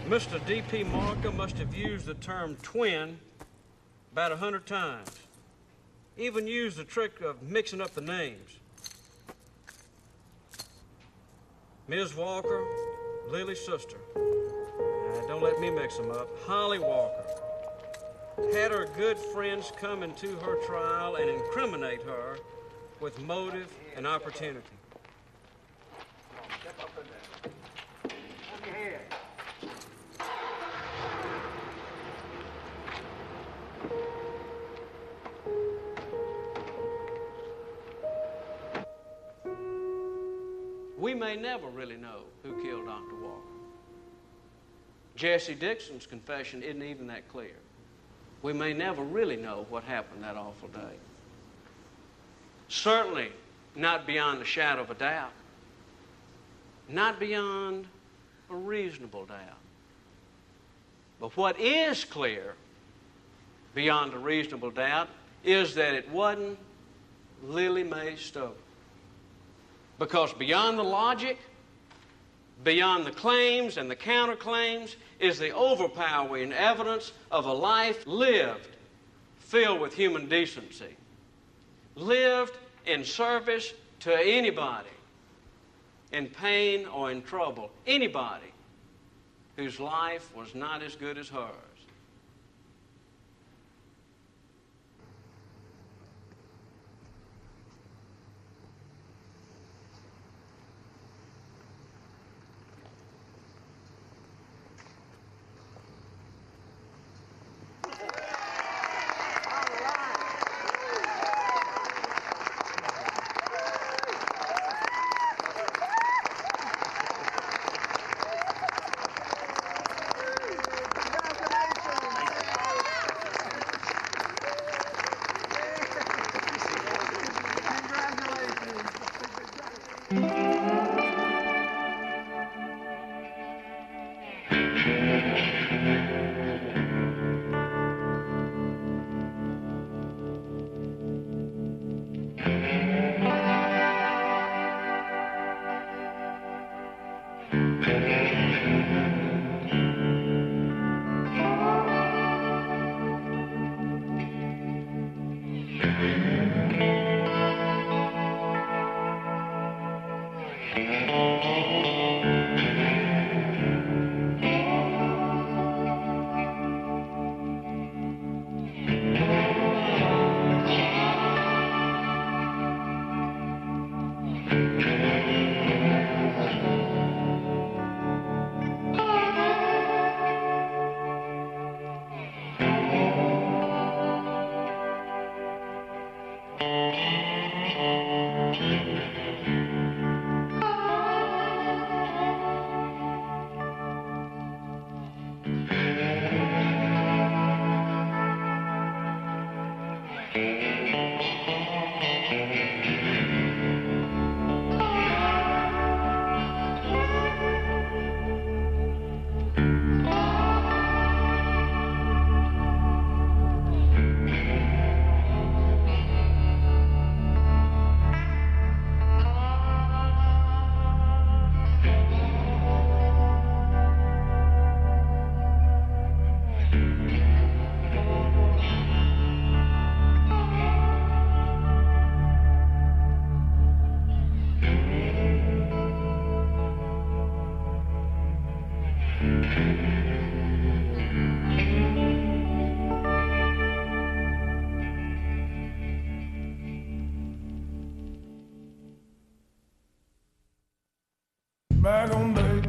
Mr. D.P. Marker must have used the term twin about 100 times. Even used the trick of mixing up the names. Ms. Walker, Lily's sister. Don't let me mix them up. Holly Walker had her good friends come into her trial and incriminate her with motive and opportunity. Step up in there. Hold your head. We may never really know who killed Dr. Walker. Jesse Dixon's confession isn't even that clear. We may never really know what happened that awful day. Certainly not beyond a shadow of a doubt. Not beyond a reasonable doubt. But what is clear beyond a reasonable doubt is that it wasn't Lily Mae Stover. Because beyond the logic, beyond the claims and the counterclaims, is the overpowering evidence of a life lived filled with human decency. Lived in service to anybody in pain or in trouble. Anybody whose life was not as good as hers. Back home, baby,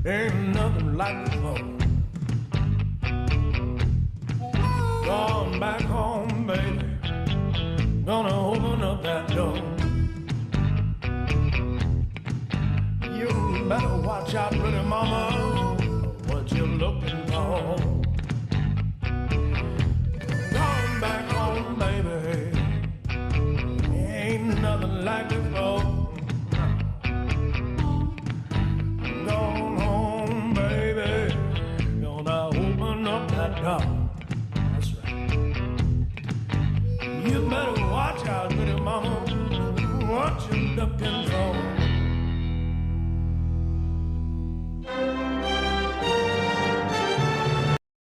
ain't nothing like before. Gone back home, baby, gonna open up that door. You better watch out, pretty mama, what you're looking for.